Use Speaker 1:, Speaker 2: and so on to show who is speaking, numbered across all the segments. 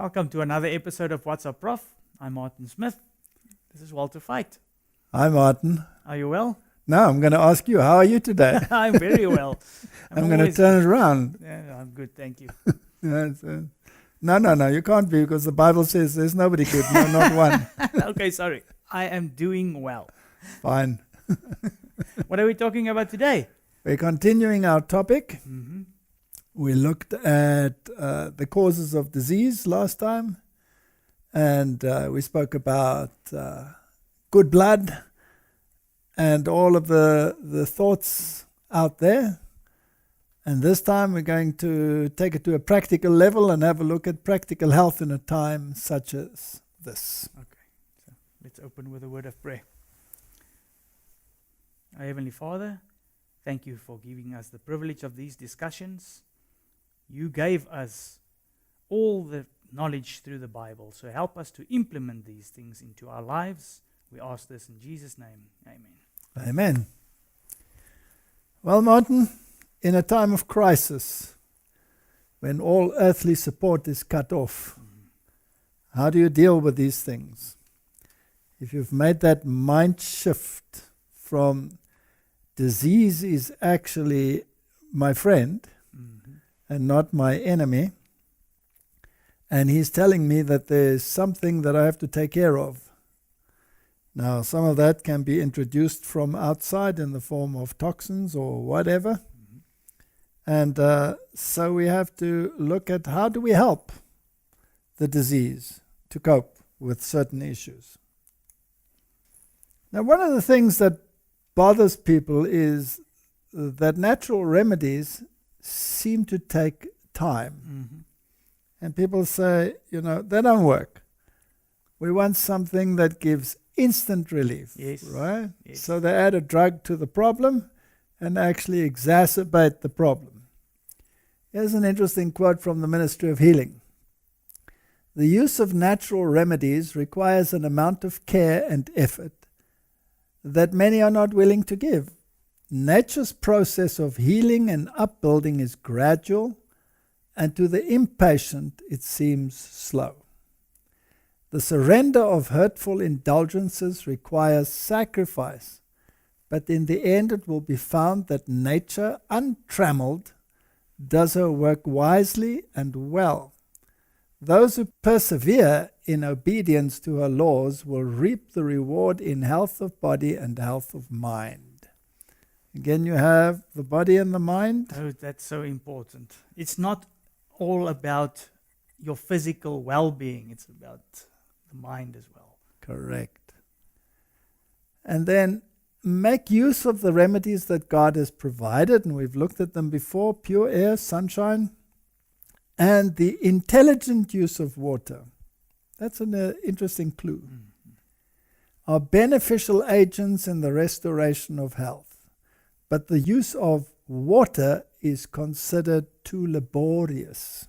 Speaker 1: Welcome to another episode of What's Up, Prof. I'm Martin Smith. This is Walter Veith.
Speaker 2: Hi, Martin.
Speaker 1: Are you well?
Speaker 2: No, I'm going to ask you, how are you today?
Speaker 1: I'm very well.
Speaker 2: I'm going to turn it around.
Speaker 1: Yeah, I'm good, thank you.
Speaker 2: No, you can't be, because the Bible says there's nobody good, no, not one.
Speaker 1: Okay, sorry. I am doing well.
Speaker 2: Fine.
Speaker 1: What are we talking about today?
Speaker 2: We're continuing our topic.
Speaker 1: Mm-hmm.
Speaker 2: We looked at the causes of disease last time, and we spoke about good blood and all of the thoughts out there. And this time we're going to take it to a practical level and have a look at practical health in a time such as this.
Speaker 1: Okay, so let's open with a word of prayer. Our Heavenly Father, thank you for giving us the privilege of these discussions. You gave us all the knowledge through the Bible, so help us to implement these things into our lives. We ask this in Jesus' name. Amen.
Speaker 2: Amen. Well, Martin, in a time of crisis, when all earthly support is cut off, how do you deal with these things? If you've made that mind shift from disease is actually my friend and not my enemy, and he's telling me that there's something that I have to take care of. Now, some of that can be introduced from outside in the form of toxins or whatever. And so we have to look at how do we help the disease to cope with certain issues. Now, one of the things that bothers people is that natural remedies seem to take time. And people say, they don't work. We want something that gives instant relief,
Speaker 1: Yes.
Speaker 2: right?
Speaker 1: Yes.
Speaker 2: So they add a drug to the problem and actually exacerbate the problem. Here's an interesting quote from the Ministry of Healing. The use of natural remedies requires an amount of care and effort that many are not willing to give. Nature's process of healing and upbuilding is gradual, and to the impatient it seems slow. The surrender of hurtful indulgences requires sacrifice, but in the end it will be found that nature, untrammeled, does her work wisely and well. Those who persevere in obedience to her laws will reap the reward in health of body and health of mind. Again, you have the body and the mind.
Speaker 1: Oh, that's so important. It's not all about your physical well-being. It's about the mind as well.
Speaker 2: Correct. And then make use of the remedies that God has provided, and we've looked at them before: pure air, sunshine, and the intelligent use of water. That's an interesting clue. Are beneficial agents in the restoration of health. But the use of water is considered too laborious.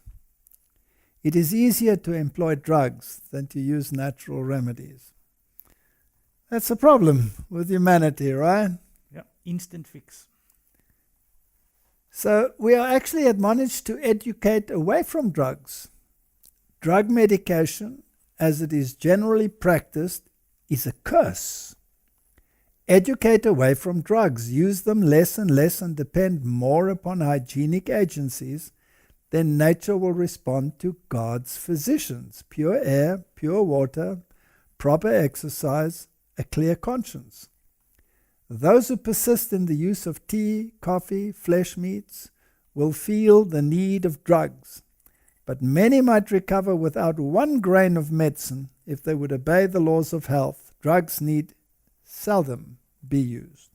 Speaker 2: It is easier to employ drugs than to use natural remedies. That's a problem with humanity, right?
Speaker 1: Yeah, instant fix.
Speaker 2: So we are actually admonished to educate away from drugs. Drug medication, as it is generally practiced, is a curse. Educate away from drugs. Use them less and less and depend more upon hygienic agencies. Then nature will respond to God's physicians: pure air, pure water, proper exercise, a clear conscience. Those who persist in the use of tea, coffee, flesh meats will feel the need of drugs. But many might recover without 1 grain of medicine if they would obey the laws of health. Drugs need seldom be used.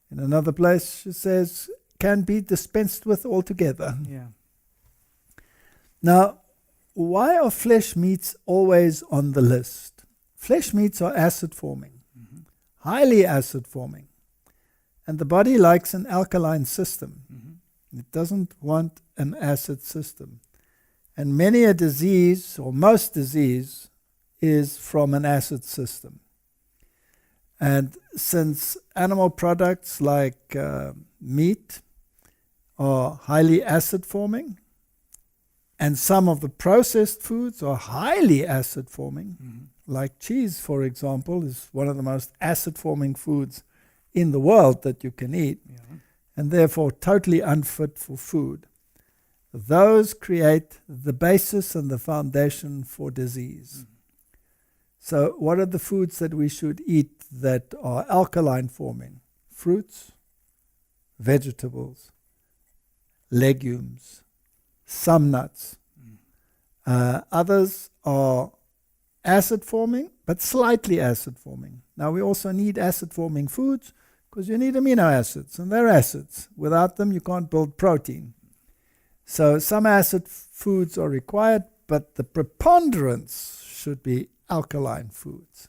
Speaker 2: In another place it says, can be dispensed with altogether.
Speaker 1: Yeah.
Speaker 2: Now, why are flesh meats always on the list? Flesh meats are acid forming, highly acid forming, and the body likes an alkaline system. It doesn't want an acid system. And many a disease, or most disease, is from an acid system. And since animal products like meat are highly acid forming, And some of the processed foods are highly acid forming, like cheese, for example, is one of the most acid forming foods in the world that you can eat, and therefore totally unfit for food. Those create the basis and the foundation for disease. So what are the foods that we should eat that are alkaline forming? Fruits, vegetables, legumes, some nuts. Others are acid forming, but slightly acid forming. Now we also need acid forming foods because you need amino acids, and they're acids. Without them you can't build protein. So some acid foods are required, but the preponderance should be alkaline foods.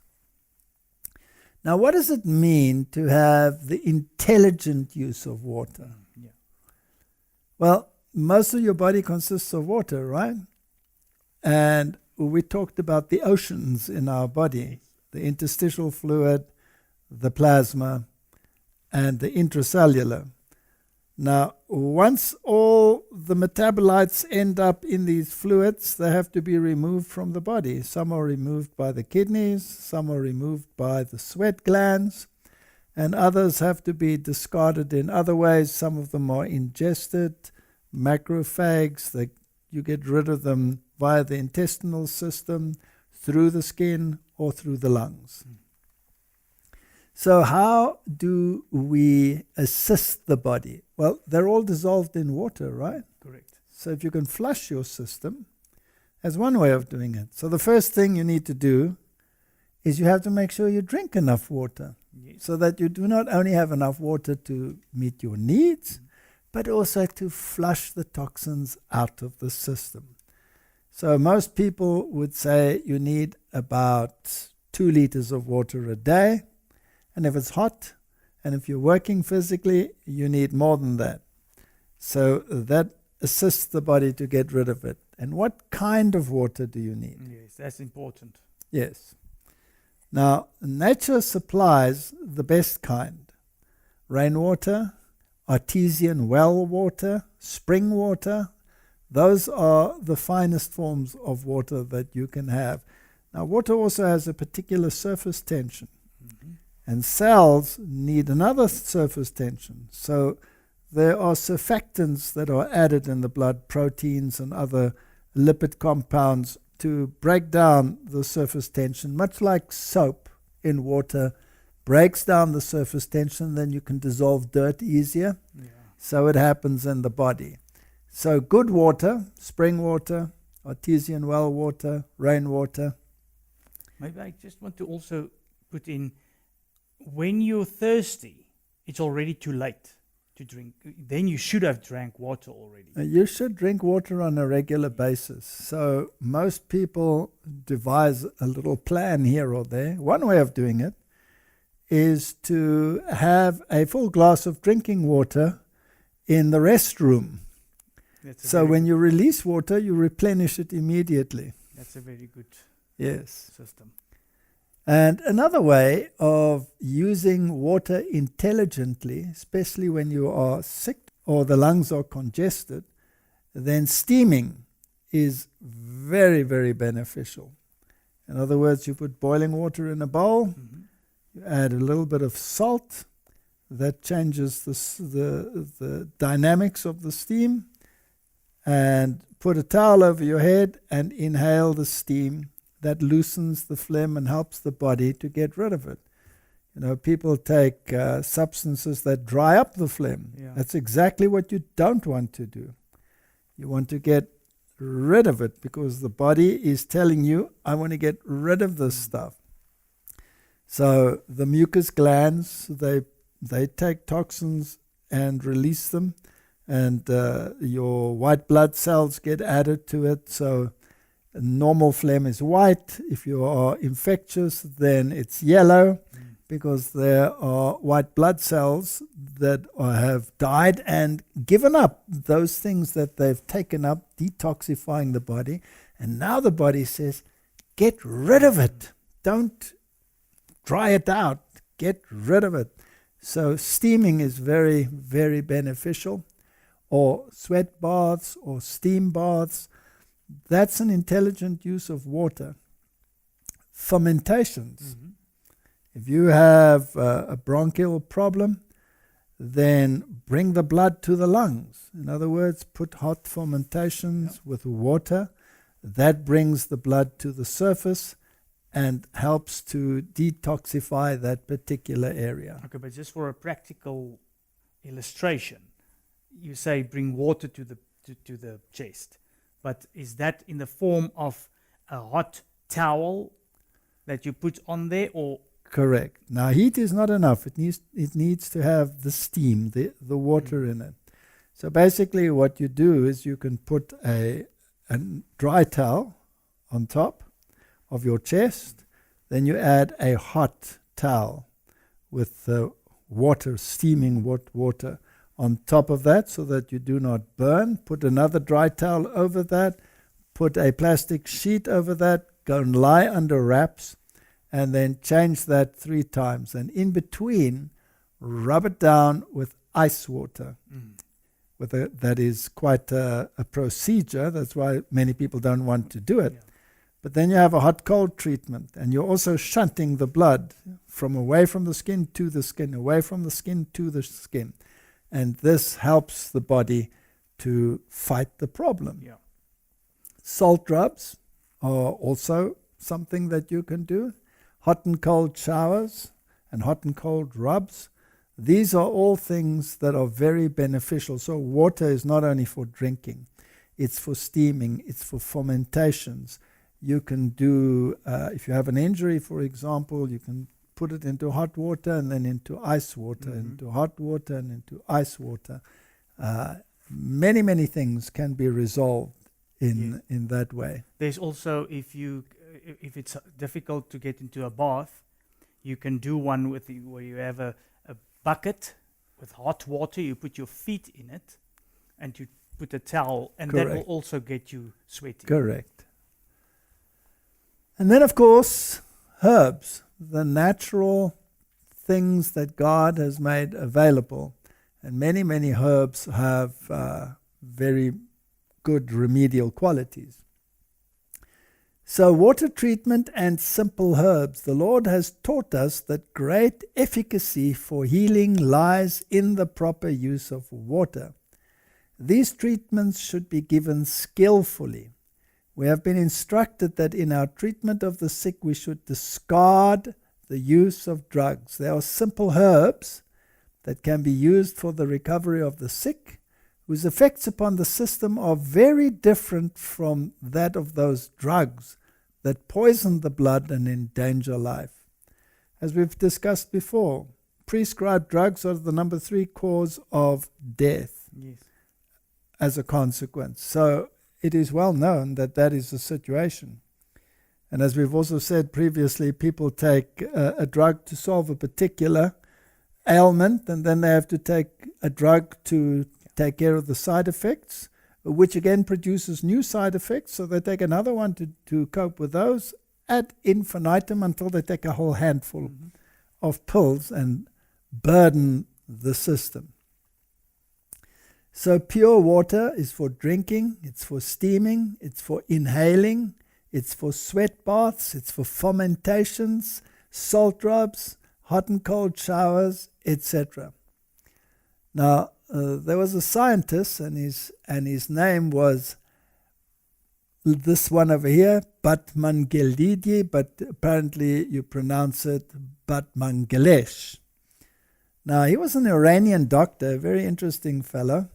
Speaker 2: Now what does it mean to have the intelligent use of water? Well, most of your body consists of water, right? And we talked about the oceans in our body, the interstitial fluid, the plasma, and the intracellular. Now, once all the metabolites end up in these fluids, they have to be removed from the body. Some are removed by the kidneys, some are removed by the sweat glands, and others have to be discarded in other ways. Some of them are ingested, macrophages, you get rid of them via the intestinal system, through the skin, or through the lungs. So how do we assist the body? Well, they're all dissolved in water, right?
Speaker 1: Correct.
Speaker 2: So if you can flush your system, that's one way of doing it. So the first thing you need to do is you have to make sure you drink enough water, so that you do not only have enough water to meet your needs, but also to flush the toxins out of the system. So most people would say you need about 2 liters of water a day. And if it's hot, and if you're working physically, you need more than that. So that assists the body to get rid of it. And what kind of water do you need?
Speaker 1: Yes, that's important.
Speaker 2: Yes. Now, nature supplies the best kind. Rainwater, artesian well water, spring water. Those are the finest forms of water that you can have. Now, water also has a particular surface tension. And cells need another surface tension. So there are surfactants that are added in the blood, proteins and other lipid compounds, to break down the surface tension, much like soap in water breaks down the surface tension, then you can dissolve dirt easier. So it happens in the body. So good water, spring water, artesian well water, rainwater.
Speaker 1: Maybe I just want to also put in, when you're thirsty, it's already too late to drink. Then you should have drank water already.
Speaker 2: You should drink water on a regular basis. So most people devise a little plan here or there. One way of doing it is to have a full glass of drinking water in the restroom. So when you release water, you replenish it immediately.
Speaker 1: That's a very good system.
Speaker 2: And another way of using water intelligently, especially when you are sick or the lungs are congested, then steaming is very, very beneficial. In other words, you put boiling water in a bowl, you add a little bit of salt, that changes the dynamics of the steam, and put a towel over your head and inhale the steam. That loosens the phlegm and helps the body to get rid of it. You know, people take substances that dry up the phlegm. That's exactly what you don't want to do. You want to get rid of it because the body is telling you, I want to get rid of this stuff. So the mucus glands, they take toxins and release them, and your white blood cells get added to it. So normal phlegm is white. If you are infectious, then it's yellow, because there are white blood cells that have died and given up those things that they've taken up, detoxifying the body. And now the body says, get rid of it. Don't dry it out. Get rid of it. So steaming is very, very beneficial, or sweat baths or steam baths. That's an intelligent use of water. Fermentations.
Speaker 1: Mhm.
Speaker 2: If you have a bronchial problem, then bring the blood to the lungs. In other words, put hot fermentations with water. That brings the blood to the surface and helps to detoxify that particular area.
Speaker 1: Okay, but just for a practical illustration, you say bring water to the chest, but is that in the form of a hot towel that you put on there, or
Speaker 2: Correct. Now, heat is not enough. It needs to have the steam, the water in it. So basically what you do is you can put a dry towel on top of your chest, then you add a hot towel with the water, steaming water on top of that so that you do not burn. Put another dry towel over that, put a plastic sheet over that, go and lie under wraps, and then change that 3 times. And in between, rub it down with ice water. That is quite a procedure. That's why many people don't want to do it.
Speaker 1: Yeah.
Speaker 2: But then you have a hot-cold treatment, and you're also shunting the blood from away from the skin to the skin, away from the skin to the skin. And this helps the body to fight the problem.
Speaker 1: Yeah.
Speaker 2: Salt rubs are also something that you can do. Hot and cold showers and hot and cold rubs. These are all things that are very beneficial. So water is not only for drinking, it's for steaming, it's for fermentations. You can do, if you have an injury, for example, you can put it into hot water and then into ice water, into hot water and into ice water. Many, many things can be resolved in that way.
Speaker 1: There's also, if it's difficult to get into a bath, you can do one where you have a bucket with hot water, you put your feet in it, and you put a towel, and that will also get you sweaty.
Speaker 2: Correct. And then, of course, herbs, the natural things that God has made available. And many, many herbs have very good remedial qualities. So water treatment and simple herbs. The Lord has taught us that great efficacy for healing lies in the proper use of water. These treatments should be given skillfully. We have been instructed that in our treatment of the sick we should discard the use of drugs. There are simple herbs that can be used for the recovery of the sick, whose effects upon the system are very different from that of those drugs that poison the blood and endanger life. As we've discussed before, prescribed drugs are the number 3 cause of death as a consequence. So it is well known that that is the situation. And as we've also said previously, people take a drug to solve a particular ailment, and then they have to take a drug to take care of the side effects, which again produces new side effects. So they take another one to cope with those ad infinitum until they take a whole handful of pills and burden the system. So pure water is for drinking, it's for steaming, it's for inhaling, it's for sweat baths, it's for fermentations, salt rubs, hot and cold showers, etc. Now, there was a scientist, and his name was this one over here, Batmangelidi, but apparently you pronounce it Batmangelesh. Now, he was an Iranian doctor, a very interesting fellow,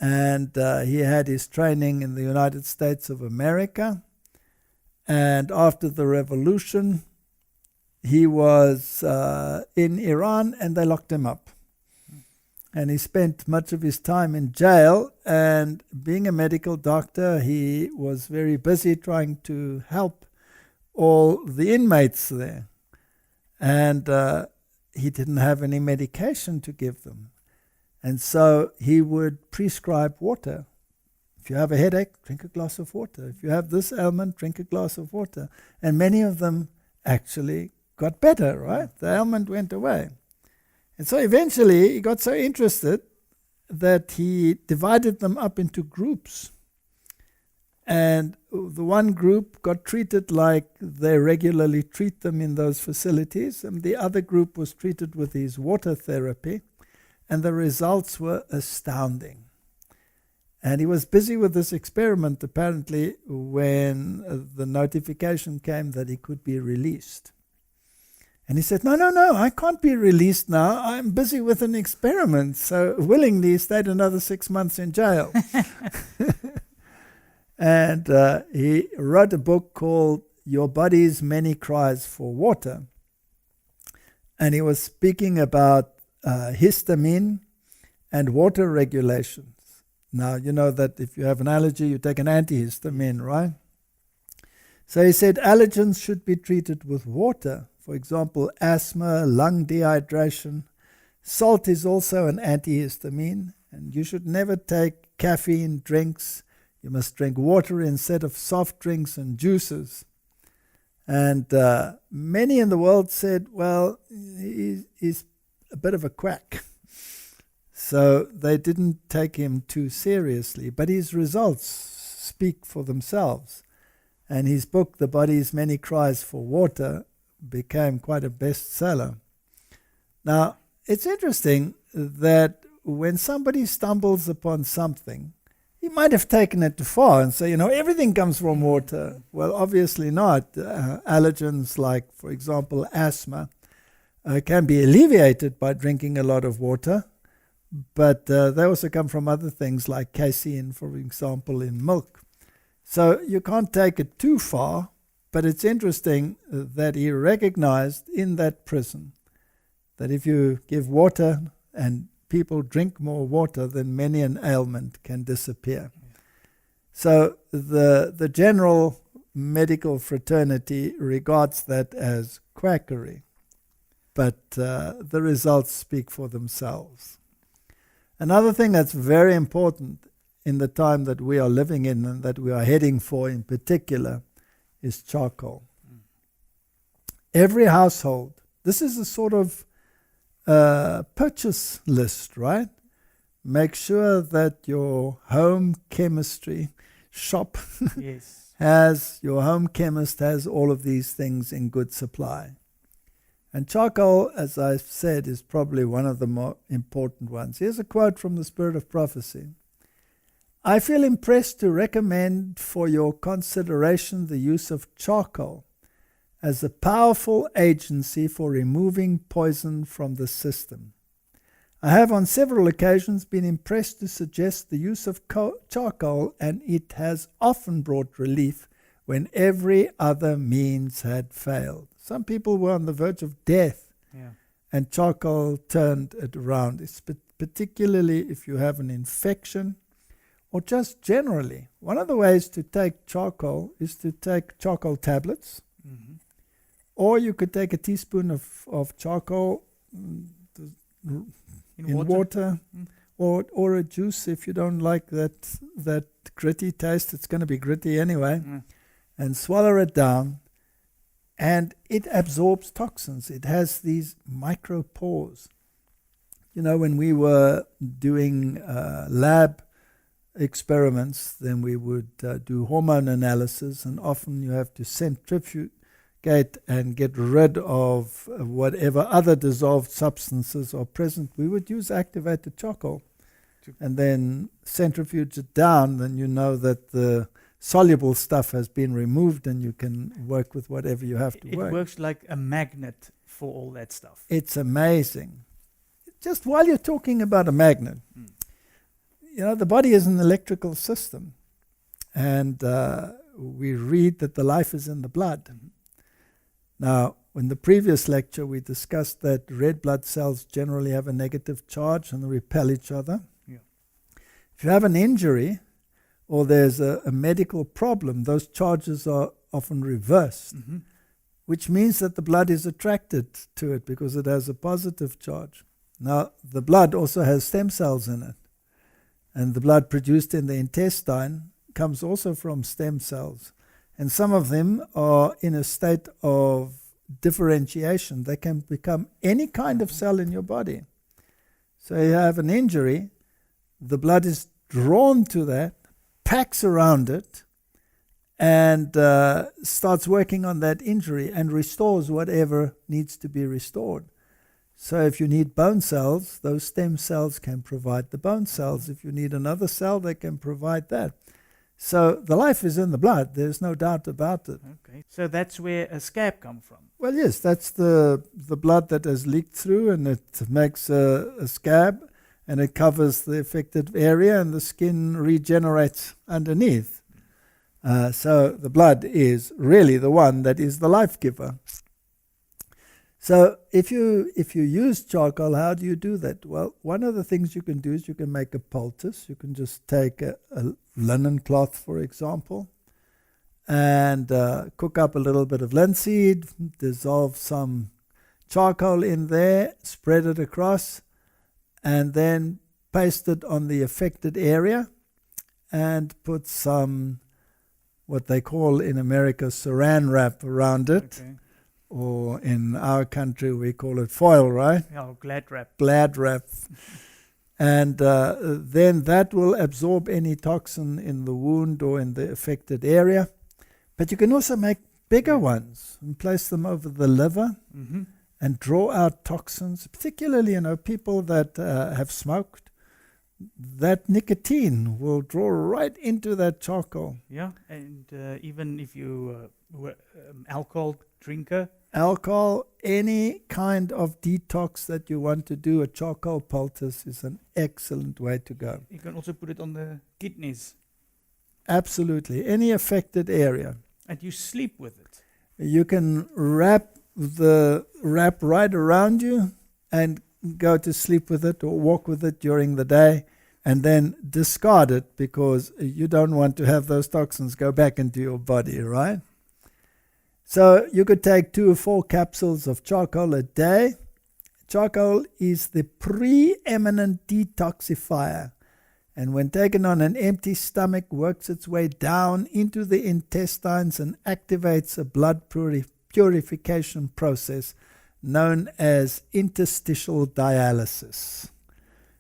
Speaker 2: and he had his training in the United States of America. And after the revolution, he was in Iran, and they locked him up. And he spent much of his time in jail, and being a medical doctor, he was very busy trying to help all the inmates there. And he didn't have any medication to give them. And so he would prescribe water. If you have a headache, drink a glass of water. If you have this ailment, drink a glass of water. And many of them actually got better, right? The ailment went away. And so eventually he got so interested that he divided them up into groups. And the one group got treated like they regularly treat them in those facilities, and the other group was treated with his water therapy, and the results were astounding. And he was busy with this experiment, apparently, when the notification came that he could be released. And he said, no, I can't be released now. I'm busy with an experiment. So willingly stayed another 6 months in jail. And he wrote a book called Your Body's Many Cries for Water. And he was speaking about histamine and water regulations. Now, you know that if you have an allergy, you take an antihistamine, right? So he said allergens should be treated with water. For example, asthma, lung dehydration. Salt is also an antihistamine, and you should never take caffeine drinks. You must drink water instead of soft drinks and juices. And many in the world said, well, he's a bit of a quack. So they didn't take him too seriously. But his results speak for themselves. And his book, The Body's Many Cries for Water, became quite a bestseller. Now, it's interesting that when somebody stumbles upon something, he might have taken it too far and say, everything comes from water. Well, obviously not. Allergens like, for example, asthma can be alleviated by drinking a lot of water, but they also come from other things like casein, for example, in milk. So you can't take it too far, but it's interesting that he recognized in that prison that if you give water and people drink more water, then many an ailment can disappear. So the general medical fraternity regards that as quackery, but the results speak for themselves. Another thing that's very important in the time that we are living in and that we are heading for in particular is charcoal. Every household, this is a sort of purchase list, right? Make sure that your home chemistry shop your home chemist has all of these things in good supply. And charcoal, as I've said, is probably one of the more important ones. Here's a quote from the Spirit of Prophecy. I feel impressed to recommend for your consideration the use of charcoal as a powerful agency for removing poison from the system. I have on several occasions been impressed to suggest the use of charcoal, and it has often brought relief when every other means had failed. Some people were on the verge of death, and charcoal turned it around. It's particularly if you have an infection or just generally. One of the ways to take charcoal is to take charcoal tablets, or you could take a teaspoon of charcoal in water or a juice if you don't like that gritty taste. It's going to be gritty anyway. And swallow it down, and it absorbs toxins. It has these micro pores. When we were doing lab experiments, then we would do hormone analysis, and often you have to centrifugate and get rid of whatever other dissolved substances are present. We would use activated charcoal and then centrifuge it down, then you know that the soluble stuff has been removed and you can work with whatever you have to work.
Speaker 1: It works like a magnet for all that stuff.
Speaker 2: It's amazing. Just while you're talking about a magnet, the body is an electrical system, and we read that the life is in the blood. Now, in the previous lecture, we discussed that red blood cells generally have a negative charge and they repel each other. If you have an injury or there's a medical problem, those charges are often reversed, which means that the blood is attracted to it because it has a positive charge. Now, the blood also has stem cells in it, and the blood produced in the intestine comes also from stem cells. And some of them are in a state of differentiation. They can become any kind of cell in your body. So you have an injury, the blood is drawn to that, packs around it, and starts working on that injury and restores whatever needs to be restored. So if you need bone cells, those stem cells can provide the bone cells. If you need another cell, they can provide that. So the life is in the blood. There's no doubt about it.
Speaker 1: Okay. So that's where a scab comes from.
Speaker 2: Well, yes, that's the blood that has leaked through, and it makes a scab, and it covers the affected area, and the skin regenerates underneath. So the blood is really the one that is the life giver. So if you use charcoal, how do you do that? Well, one of the things you can do is you can make a poultice. You can just take a linen cloth, for example, and cook up a little bit of linseed, dissolve some charcoal in there, spread it across, and then paste it on the affected area, and put some, what they call in America, saran wrap around it.
Speaker 1: Okay.
Speaker 2: Or in our country we call it foil, right?
Speaker 1: Oh, glad wrap.
Speaker 2: Glad wrap. And then that will absorb any toxin in the wound or in the affected area. But you can also make bigger ones and place them over the liver and draw out toxins, particularly, people that have smoked. That nicotine will draw right into that charcoal.
Speaker 1: Yeah, and even if you were alcohol drinker.
Speaker 2: Alcohol, any kind of detox that you want to do, a charcoal poultice is an excellent way to go.
Speaker 1: You can also put it on the kidneys.
Speaker 2: Absolutely, any affected area.
Speaker 1: And you sleep with it.
Speaker 2: You can wrap right around you and go to sleep with it or walk with it during the day, and then discard it because you don't want to have those toxins go back into your body, right? So you could take 2 or 4 capsules of charcoal a day. Charcoal is the preeminent detoxifier, and when taken on an empty stomach, works its way down into the intestines and activates a blood purification process known as interstitial dialysis.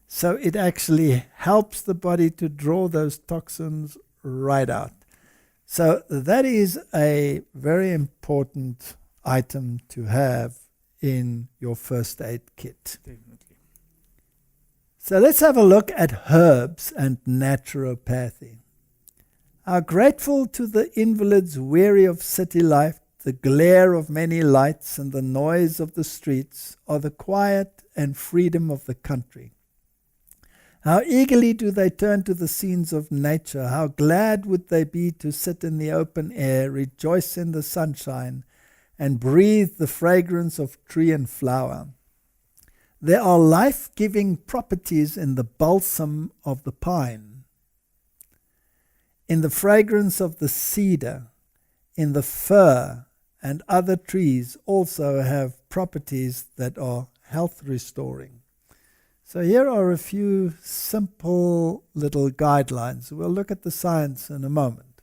Speaker 2: So it actually helps the body to draw those toxins right out. So that is a very important item to have in your first aid kit.
Speaker 1: Definitely.
Speaker 2: So let's have a look at herbs and naturopathy. How grateful to the invalids weary of city life, the glare of many lights and the noise of the streets, are the quiet and freedom of the country. How eagerly do they turn to the scenes of nature. How glad would they be to sit in the open air, rejoice in the sunshine, and breathe the fragrance of tree and flower. There are life-giving properties in the balsam of the pine, in the fragrance of the cedar, in the fir, and other trees also have properties that are health restoring. So here are a few simple little guidelines. We'll look at the science in a moment.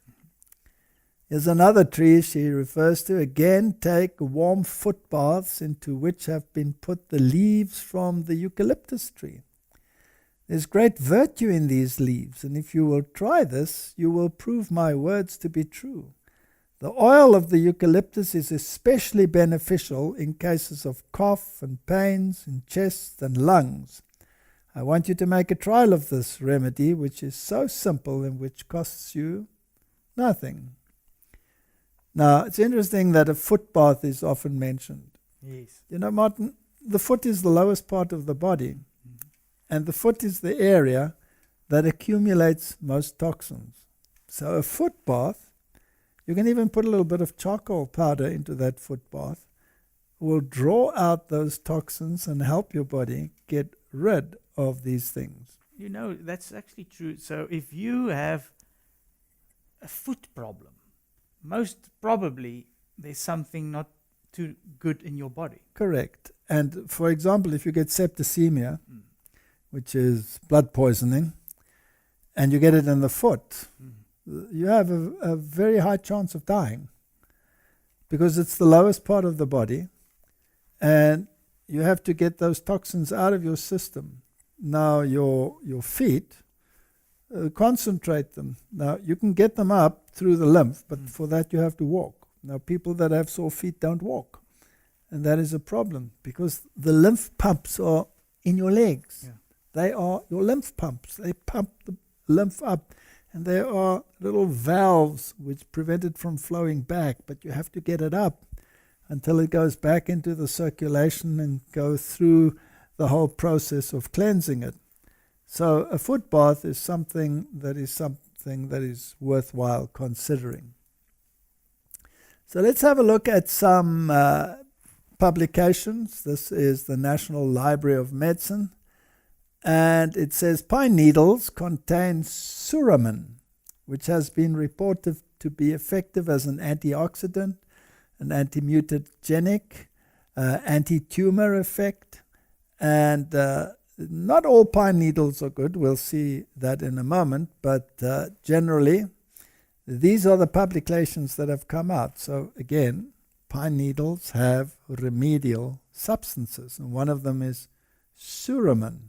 Speaker 2: Here's another tree she refers to. Again, take warm foot baths into which have been put the leaves from the eucalyptus tree. There's great virtue in these leaves, and if you will try this, you will prove my words to be true. The oil of the eucalyptus is especially beneficial in cases of cough and pains in chest and lungs. I want you to make a trial of this remedy, which is so simple and which costs you nothing. Now, it's interesting that a foot bath is often mentioned.
Speaker 1: Yes.
Speaker 2: Martin, the foot is the lowest part of the body, and the foot is the area that accumulates most toxins. So a foot bath, you can even put a little bit of charcoal powder into that foot bath, will draw out those toxins and help your body get rid of these things.
Speaker 1: That's actually true. So if you have a foot problem, most probably there's something not too good in your body.
Speaker 2: Correct. And for example, if you get septicemia, which is blood poisoning, and you get it in the foot, you have a very high chance of dying because it's the lowest part of the body, and you have to get those toxins out of your system. Now your feet concentrate them. Now, you can get them up through the lymph, but for that you have to walk. Now, people that have sore feet don't walk. And that is a problem because the lymph pumps are in your legs.
Speaker 1: Yeah.
Speaker 2: They are your lymph pumps. They pump the lymph up. And there are little valves which prevent it from flowing back, but you have to get it up until it goes back into the circulation and go through the whole process of cleansing it. So a foot bath is something that is worthwhile considering. So let's have a look at some publications. This is the National Library of Medicine. And it says pine needles contain suramin, which has been reported to be effective as an antioxidant, an anti-mutagenic, anti-tumor effect. And not all pine needles are good. We'll see that in a moment. But generally, these are the publications that have come out. So again, pine needles have remedial substances. And one of them is suramin.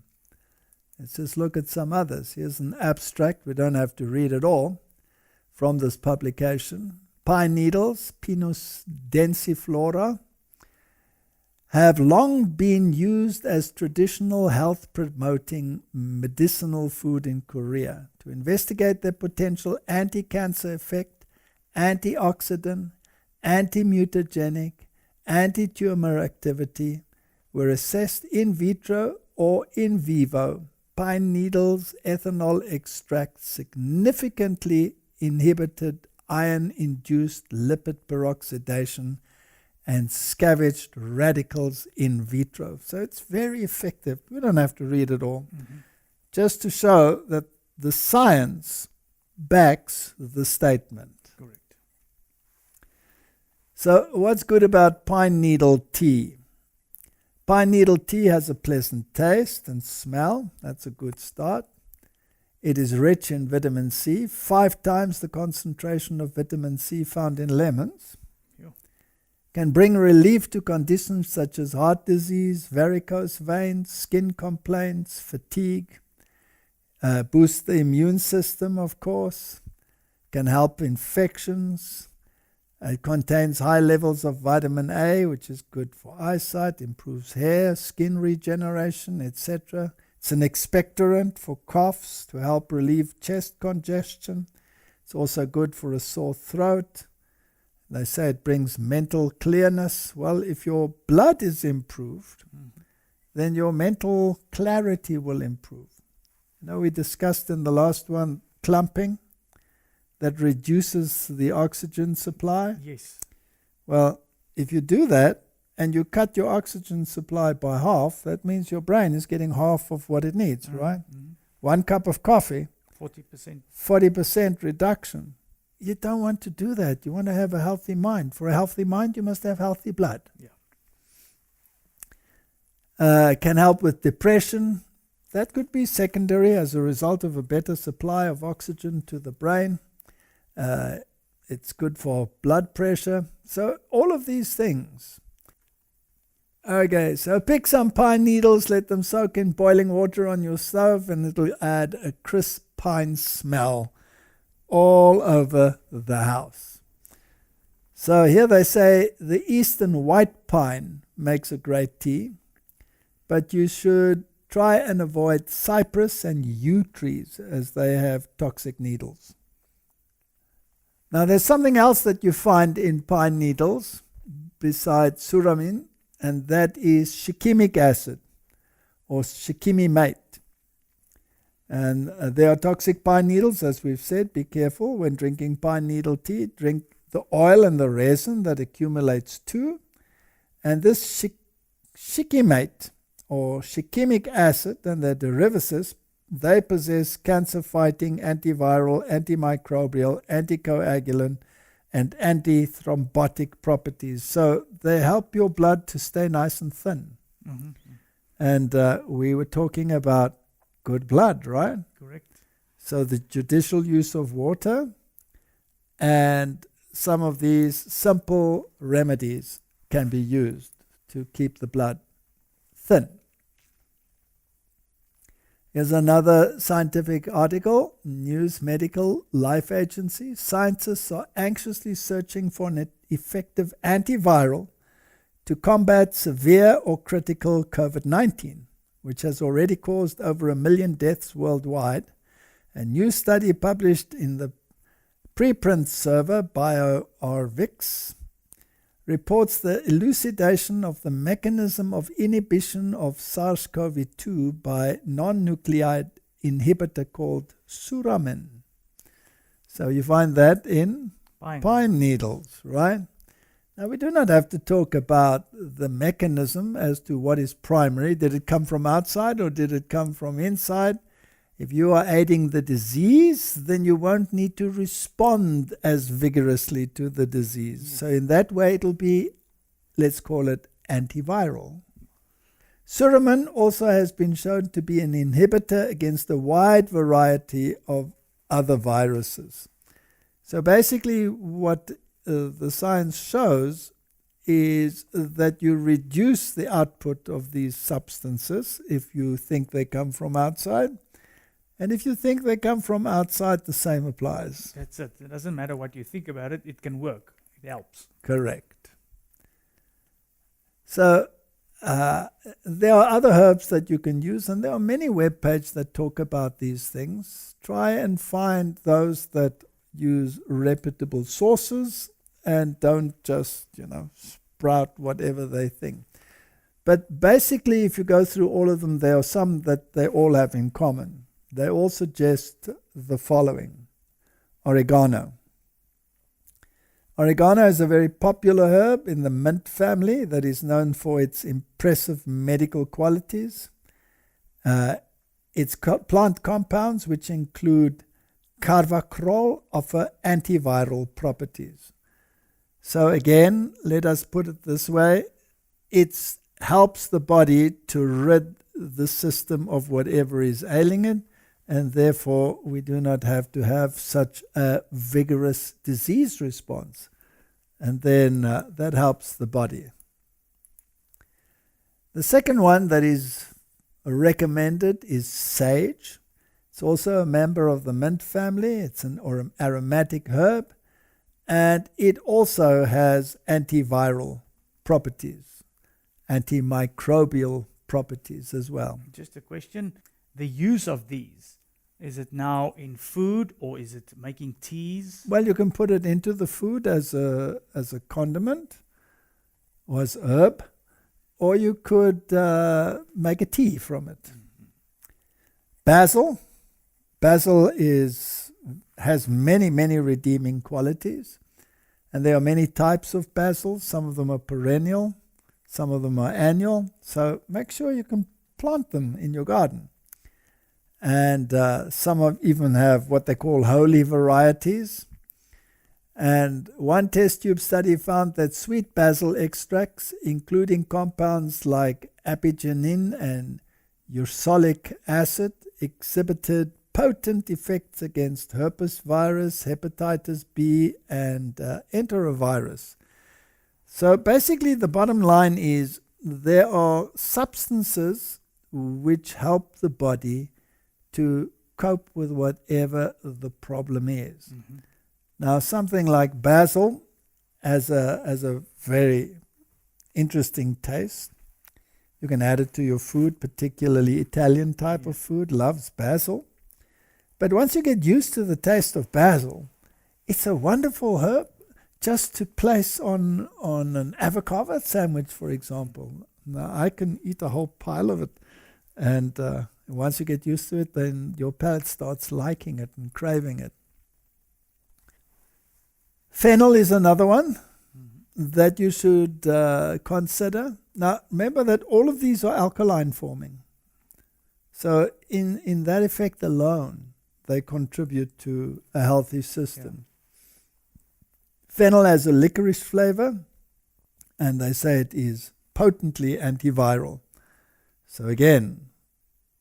Speaker 2: Let's just look at some others. Here's an abstract. We don't have to read it all from this publication. Pine needles, Pinus densiflora, have long been used as traditional health-promoting medicinal food in Korea. To investigate their potential anti-cancer effect, antioxidant, anti-mutagenic, anti-tumor activity were assessed in vitro or in vivo. Pine needles ethanol extract significantly inhibited iron-induced lipid peroxidation and scavenged radicals in vitro. So it's very effective. We don't have to read it all. Just to show that the science backs the statement.
Speaker 1: Correct.
Speaker 2: So what's good about pine needle tea? Pine needle tea has a pleasant taste and smell. That's a good start. It is rich in vitamin C, 5 times the concentration of vitamin C found in lemons.
Speaker 1: Yeah.
Speaker 2: Can bring relief to conditions such as heart disease, varicose veins, skin complaints, fatigue. Boost the immune system, of course. Can help infections. It contains high levels of vitamin A, which is good for eyesight, improves hair, skin regeneration, etc. It's an expectorant for coughs to help relieve chest congestion. It's also good for a sore throat. They say it brings mental clearness. Well, if your blood is improved, then your mental clarity will improve. You know, we discussed in the last one clumping. That reduces the oxygen supply.
Speaker 1: Yes.
Speaker 2: Well, if you do that and you cut your oxygen supply by half, that means your brain is getting half of what it needs, right? 1 cup of coffee,
Speaker 1: 40%.
Speaker 2: 40% reduction. You don't want to do that. You want to have a healthy mind. For a healthy mind, you must have healthy blood.
Speaker 1: Yeah.
Speaker 2: Can help with depression. That could be secondary as a result of a better supply of oxygen to the brain. It's good for blood pressure. So all of these things. Okay, so pick some pine needles, let them soak in boiling water on your stove, and it'll add a crisp pine smell all over the house. So here they say the eastern white pine makes a great tea, but you should try and avoid cypress and yew trees as they have toxic needles. Now there's something else that you find in pine needles besides suramin, and that is shikimic acid or shikimimate. And there are toxic pine needles, as we've said. Be careful when drinking pine needle tea. Drink the oil and the resin that accumulates too. And this shikimate or shikimic acid and their derivatives, they possess cancer-fighting, antiviral, antimicrobial, anticoagulant, and antithrombotic properties. So they help your blood to stay nice and thin.
Speaker 1: Mm-hmm.
Speaker 2: And we were talking about good blood, right?
Speaker 1: Correct.
Speaker 2: So the judicial use of water and some of these simple remedies can be used to keep the blood thin. Here's another scientific article, News Medical Life Agency. Scientists are anxiously searching for an effective antiviral to combat severe or critical COVID-19, which has already caused over 1 million deaths worldwide. A new study published in the preprint server BioRvix reports the elucidation of the mechanism of inhibition of SARS-CoV-2 by non-nucleotide inhibitor called suramin. So you find that in pine needles, right? Now we do not have to talk about the mechanism as to what is primary. Did it come from outside or did it come from inside? If you are aiding the disease, then you won't need to respond as vigorously to the disease. Yes. So in that way, it'll be, let's call it, antiviral. Suramin also has been shown to be an inhibitor against a wide variety of other viruses. So basically what the science shows is that you reduce the output of these substances if you think they come from outside. And if you think they come from outside, the same applies.
Speaker 1: That's it. It doesn't matter what you think about it. It can work. It helps.
Speaker 2: Correct. So there are other herbs that you can use, and there are many web pages that talk about these things. Try and find those that use reputable sources and don't just, sprout whatever they think. But basically, if you go through all of them, there are some that they all have in common. They all suggest the following. Oregano. Oregano is a very popular herb in the mint family that is known for its impressive medical qualities. Its plant compounds, which include carvacrol, offer antiviral properties. So again, let us put it this way. It helps the body to rid the system of whatever is ailing it, and therefore we do not have to have such a vigorous disease response. And then that helps the body. The second one that is recommended is sage. It's also a member of the mint family. It's an aromatic herb, and it also has antiviral properties, antimicrobial properties as well.
Speaker 1: Just a question. The use of these, is it now in food or is it making teas?
Speaker 2: Well, you can put it into the food as a condiment or as herb, or you could make a tea from it. Mm-hmm. Basil. Basil has many redeeming qualities, and there are many types of basil. Some of them are perennial, some of them are annual. So make sure you can plant them in your garden. And some even have what they call holy varieties. And one test tube study found that sweet basil extracts, including compounds like apigenin and ursolic acid, exhibited potent effects against herpes virus, hepatitis B, and enterovirus. So basically the bottom line is there are substances which help the body to cope with whatever the problem is. Mm-hmm. Now, something like basil has a very interesting taste. You can add it to your food, particularly Italian type of food loves basil. But once you get used to the taste of basil, it's a wonderful herb just to place on an avocado sandwich, for example. Now, I can eat a whole pile of it, and once you get used to it, then your palate starts liking it and craving it. Fennel is another one that you should consider. Now, remember that all of these are alkaline forming. So in that effect alone, they contribute to a healthy system. Yeah. Fennel has a licorice flavor, and they say it is potently antiviral. So again,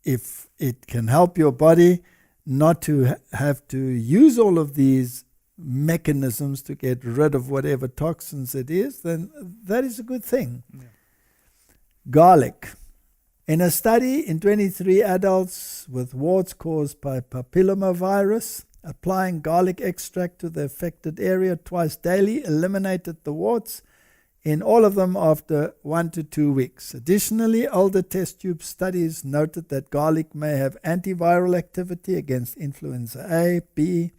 Speaker 2: if it can help your body not to have to use all of these mechanisms to get rid of whatever toxins it is, then that is a good thing. Yeah. Garlic. In a study in 23 adults with warts caused by papillomavirus, applying garlic extract to the affected area twice daily eliminated the warts in all of them after 1 to 2 weeks. Additionally, older test tube studies noted that garlic may have antiviral activity against influenza A, B,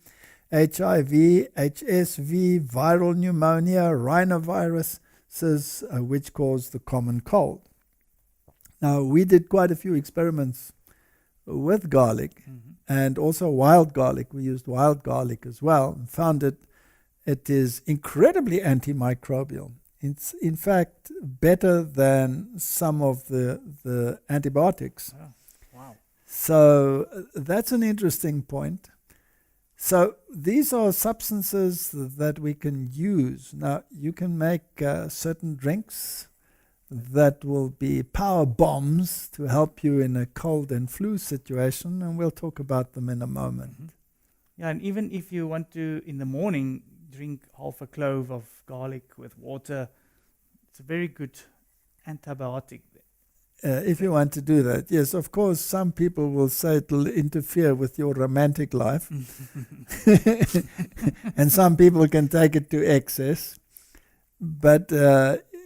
Speaker 2: HIV, HSV, viral pneumonia, rhinoviruses, which cause the common cold. Now, we did quite a few experiments with garlic and also wild garlic. We used wild garlic as well and found it is incredibly antimicrobial. It's in fact better than some of the antibiotics.
Speaker 1: Oh, wow.
Speaker 2: So that's an interesting point. So these are substances that we can use. Now, you can make certain drinks that will be power bombs to help you in a cold and flu situation, and we'll talk about them in a moment.
Speaker 1: Yeah, and even if you want to, in the morning, drink half a clove of garlic with water, it's a very good antibiotic.
Speaker 2: If you want to do that, yes, of course, some people will say it will interfere with your romantic life. And some people can take it to excess. But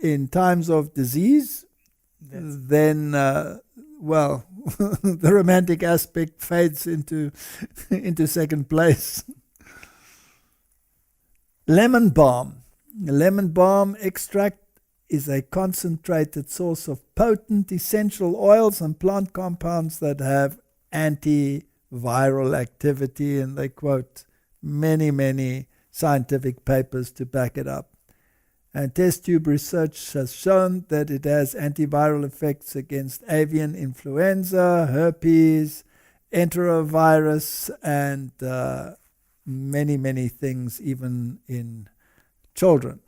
Speaker 2: in times of disease, then, the romantic aspect fades into second place. Lemon balm. Lemon balm extract is a concentrated source of potent essential oils and plant compounds that have antiviral activity, and they quote many scientific papers to back it up. And test tube research has shown that it has antiviral effects against avian influenza, herpes, enterovirus, and many things, even in children.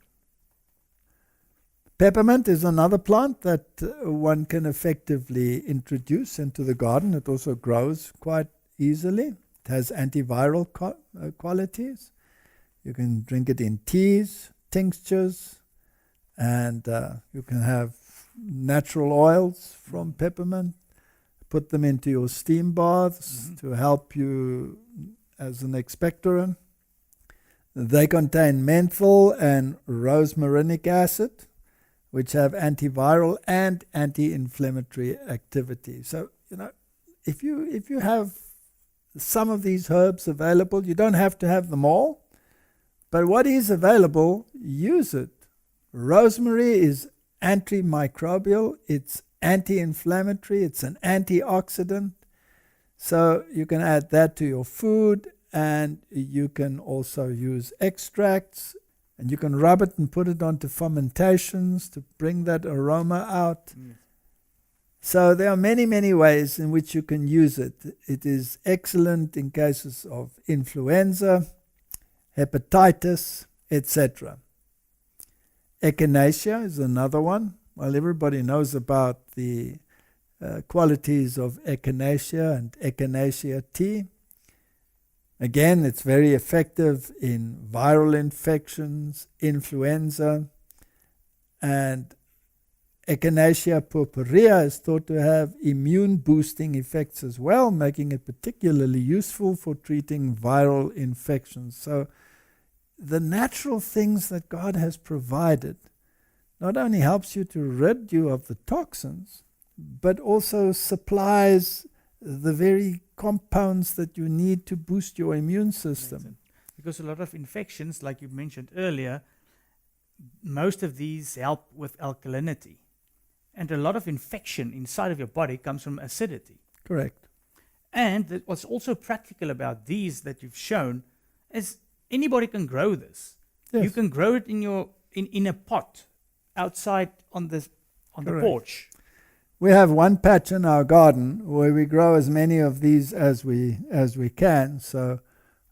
Speaker 2: Peppermint is another plant that one can effectively introduce into the garden. It also grows quite easily. It has antiviral qualities. You can drink it in teas, tinctures, and you can have natural oils from peppermint. Put them into your steam baths to help you as an expectorant. They contain menthol and rosmarinic acid, which have antiviral and anti-inflammatory activity. So, if you have some of these herbs available, you don't have to have them all, but what is available, use it. Rosemary is antimicrobial, it's anti-inflammatory, it's an antioxidant, so you can add that to your food, and you can also use extracts. And you can rub it and put it onto fermentations to bring that aroma out. So there are many ways in which you can use it. It is excellent in cases of influenza, hepatitis, etc. Echinacea is another one. Well, everybody knows about the qualities of echinacea and echinacea tea. Again, it's very effective in viral infections, influenza, and Echinacea purpurea is thought to have immune-boosting effects as well, making it particularly useful for treating viral infections. So the natural things that God has provided not only helps you to rid you of the toxins, but also supplies the very compounds that you need to boost your immune system.
Speaker 1: Because a lot of infections, like you mentioned earlier, most of these help with alkalinity. And a lot of infection inside of your body comes from acidity.
Speaker 2: Correct.
Speaker 1: And what's also practical about these that you've shown is anybody can grow this.
Speaker 2: Yes.
Speaker 1: You can grow it in a pot outside on the porch.
Speaker 2: We have one patch in our garden where we grow as many of these as we can. So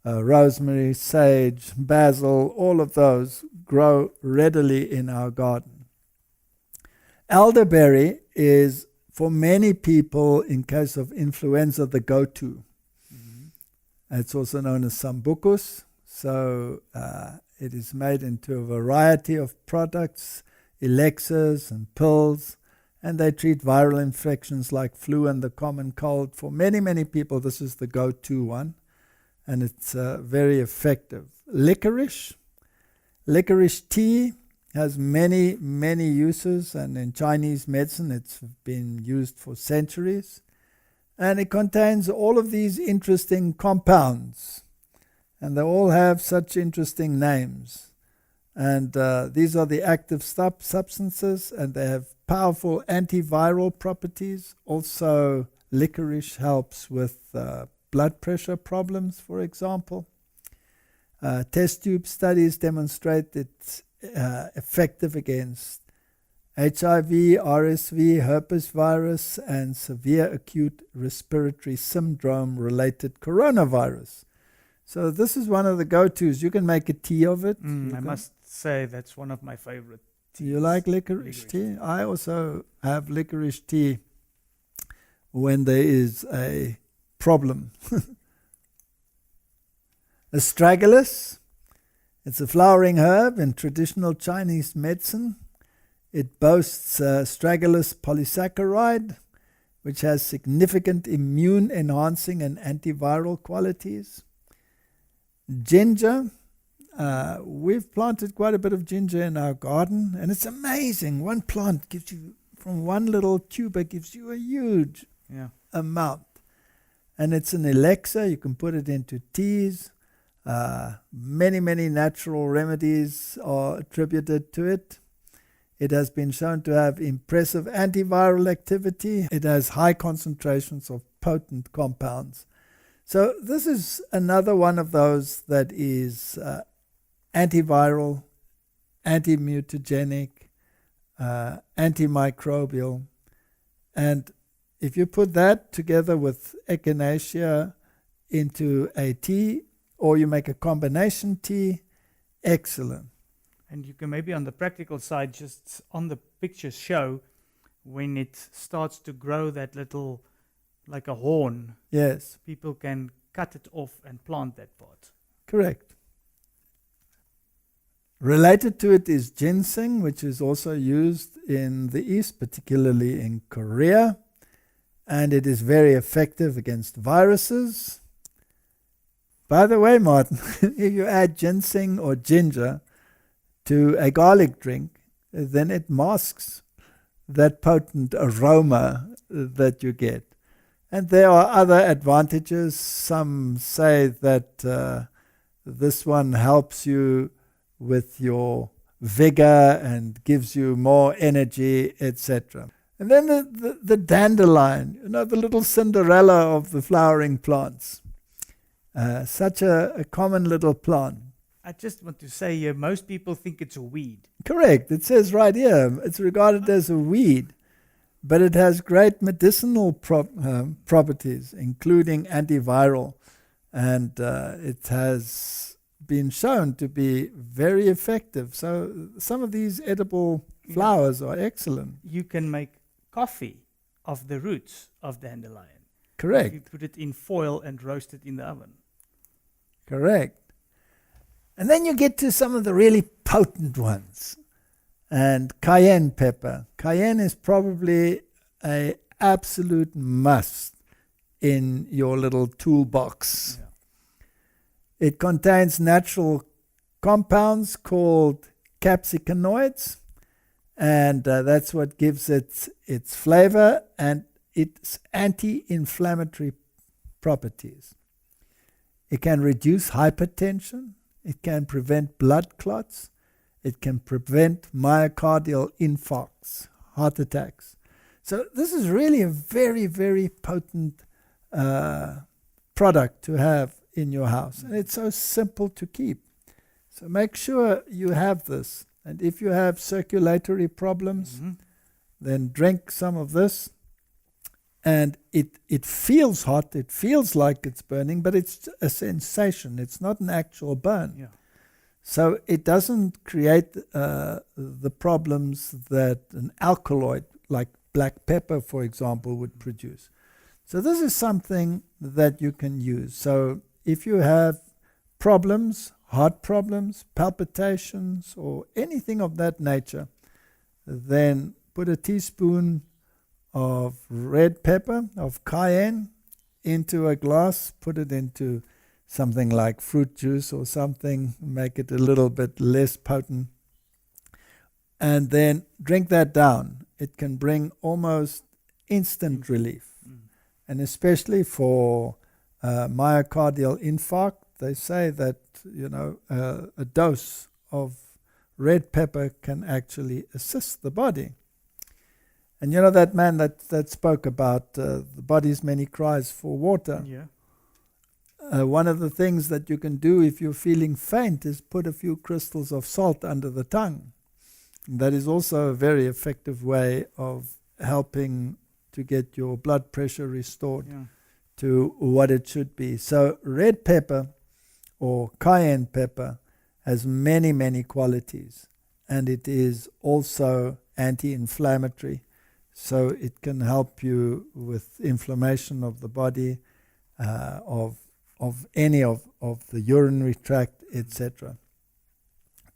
Speaker 2: rosemary, sage, basil, all of those grow readily in our garden. Elderberry is, for many people, in case of influenza, the go-to. Mm-hmm. It's also known as sambucus. So it is made into a variety of products, elixirs and pills, and they treat viral infections like flu and the common cold. For many, many people, this is the go-to one, and it's very effective. Licorice tea has many, many uses, and in Chinese medicine it's been used for centuries. And it contains all of these interesting compounds, and they all have such interesting names. And these are the active substances, and they have powerful antiviral properties. Also, licorice helps with blood pressure problems, for example. Test tube studies demonstrate it's effective against HIV, RSV, herpes virus, and severe acute respiratory syndrome related coronavirus. So this is one of the go-tos. You can make a tea of it.
Speaker 1: I must say that's one of my favorite teas.
Speaker 2: You like licorice tea? I also have licorice tea when there is a problem. Astragalus. It's a flowering herb in traditional Chinese medicine. It boasts astragalus polysaccharide, which has significant immune-enhancing and antiviral qualities. Ginger. We've planted quite a bit of ginger in our garden, and it's amazing. One plant gives you, from one little tuber, gives you a huge amount. And it's an elixir. You can put it into teas. Many, many natural remedies are attributed to it. It has been shown to have impressive antiviral activity. It has high concentrations of potent compounds. So this is another one of those that is antiviral, anti-mutagenic, antimicrobial. And if you put that together with echinacea into a tea, or you make a combination tea, excellent.
Speaker 1: And you can maybe on the practical side, just on the pictures show when it starts to grow that little, like a horn.
Speaker 2: Yes.
Speaker 1: People can cut it off and plant that part.
Speaker 2: Correct. Related to it is ginseng, which is also used in the East, particularly in Korea. And it is very effective against viruses. By the way, Martin, if you add ginseng or ginger to a garlic drink, then it masks that potent aroma that you get. And there are other advantages. Some say that this one helps you with your vigor and gives you more energy, etc. And then the dandelion, the little Cinderella of the flowering plants. Such a common little plant.
Speaker 1: I just want to say here, most people think it's a weed.
Speaker 2: Correct. It says right here, it's regarded as a weed, but it has great medicinal properties, including antiviral, and it has been shown to be very effective. So some of these edible flowers are excellent.
Speaker 1: You can make coffee of the roots of dandelion.
Speaker 2: Correct.
Speaker 1: If you put it in foil and roast it in the oven.
Speaker 2: Correct. And then you get to some of the really potent ones. And cayenne pepper. Cayenne is probably an absolute must in your little toolbox. Yeah. It contains natural compounds called capsicanoids, and that's what gives it its flavor and its anti-inflammatory properties. It can reduce hypertension. It can prevent blood clots. It can prevent myocardial infarcts, heart attacks. So this is really a very, very potent product to have in your house. And it's so simple to keep. So make sure you have this. And if you have circulatory problems, then drink some of this. And it feels hot, it feels like it's burning, but it's a sensation. It's not an actual burn.
Speaker 1: Yeah.
Speaker 2: So it doesn't create the problems that an alkaloid like black pepper, for example, would produce. So this is something that you can use. So if you have problems, heart problems, palpitations, or anything of that nature, then put a teaspoon of red pepper, of cayenne, into a glass, put it into something like fruit juice or something, make it a little bit less potent, and then drink that down. It can bring almost instant relief. And especially for myocardial infarct, they say that a dose of red pepper can actually assist the body. And that man that spoke about the body's many cries for water.
Speaker 1: Yeah.
Speaker 2: One of the things that you can do if you're feeling faint is put a few crystals of salt under the tongue. And that is also a very effective way of helping to get your blood pressure restored to what it should be. So red pepper or cayenne pepper has many, many qualities, and it is also anti-inflammatory. So it can help you with inflammation of the body, of any of the urinary tract, etc.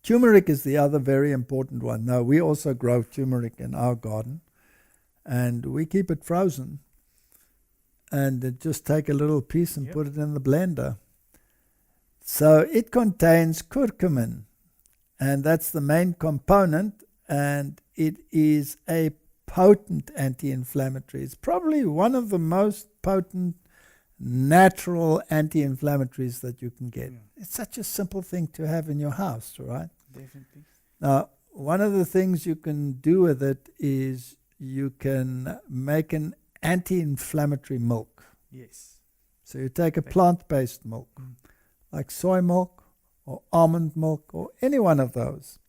Speaker 2: Turmeric is the other very important one. Now, we also grow turmeric in our garden, and we keep it frozen. And just take a little piece and put it in the blender. So it contains curcumin, and that's the main component, and it is a potent anti-inflammatory. It's probably one of the most potent natural anti-inflammatories that you can get. It's such a simple thing to have in your house, right?
Speaker 1: Definitely.
Speaker 2: Now, one of the things you can do with it is you can make an anti-inflammatory milk.
Speaker 1: Yes.
Speaker 2: So you take a plant-based milk, like soy milk or almond milk or any one of those.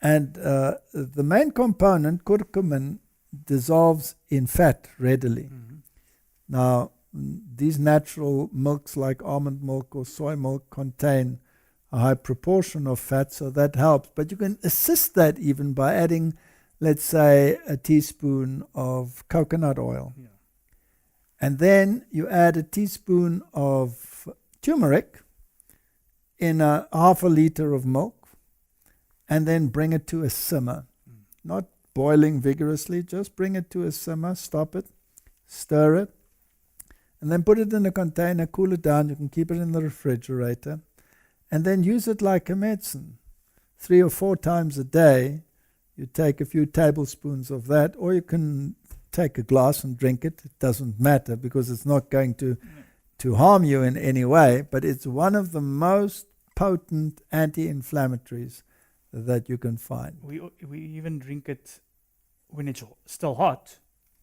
Speaker 2: And the main component, curcumin, dissolves in fat readily. Now, these natural milks like almond milk or soy milk contain a high proportion of fat, so that helps. But you can assist that even by adding, let's say, a teaspoon of coconut oil.
Speaker 1: Yeah.
Speaker 2: And then you add a teaspoon of turmeric in a half a liter of milk, and then bring it to a simmer. Not boiling vigorously, just bring it to a simmer, stop it, stir it, and then put it in a container, cool it down. You can keep it in the refrigerator, and then use it like a medicine. 3 or 4 times a day, you take a few tablespoons of that, or you can take a glass and drink it. It doesn't matter because it's not going to harm you in any way, but it's one of the most potent anti-inflammatories that you can find.
Speaker 1: We even drink it when it's still hot,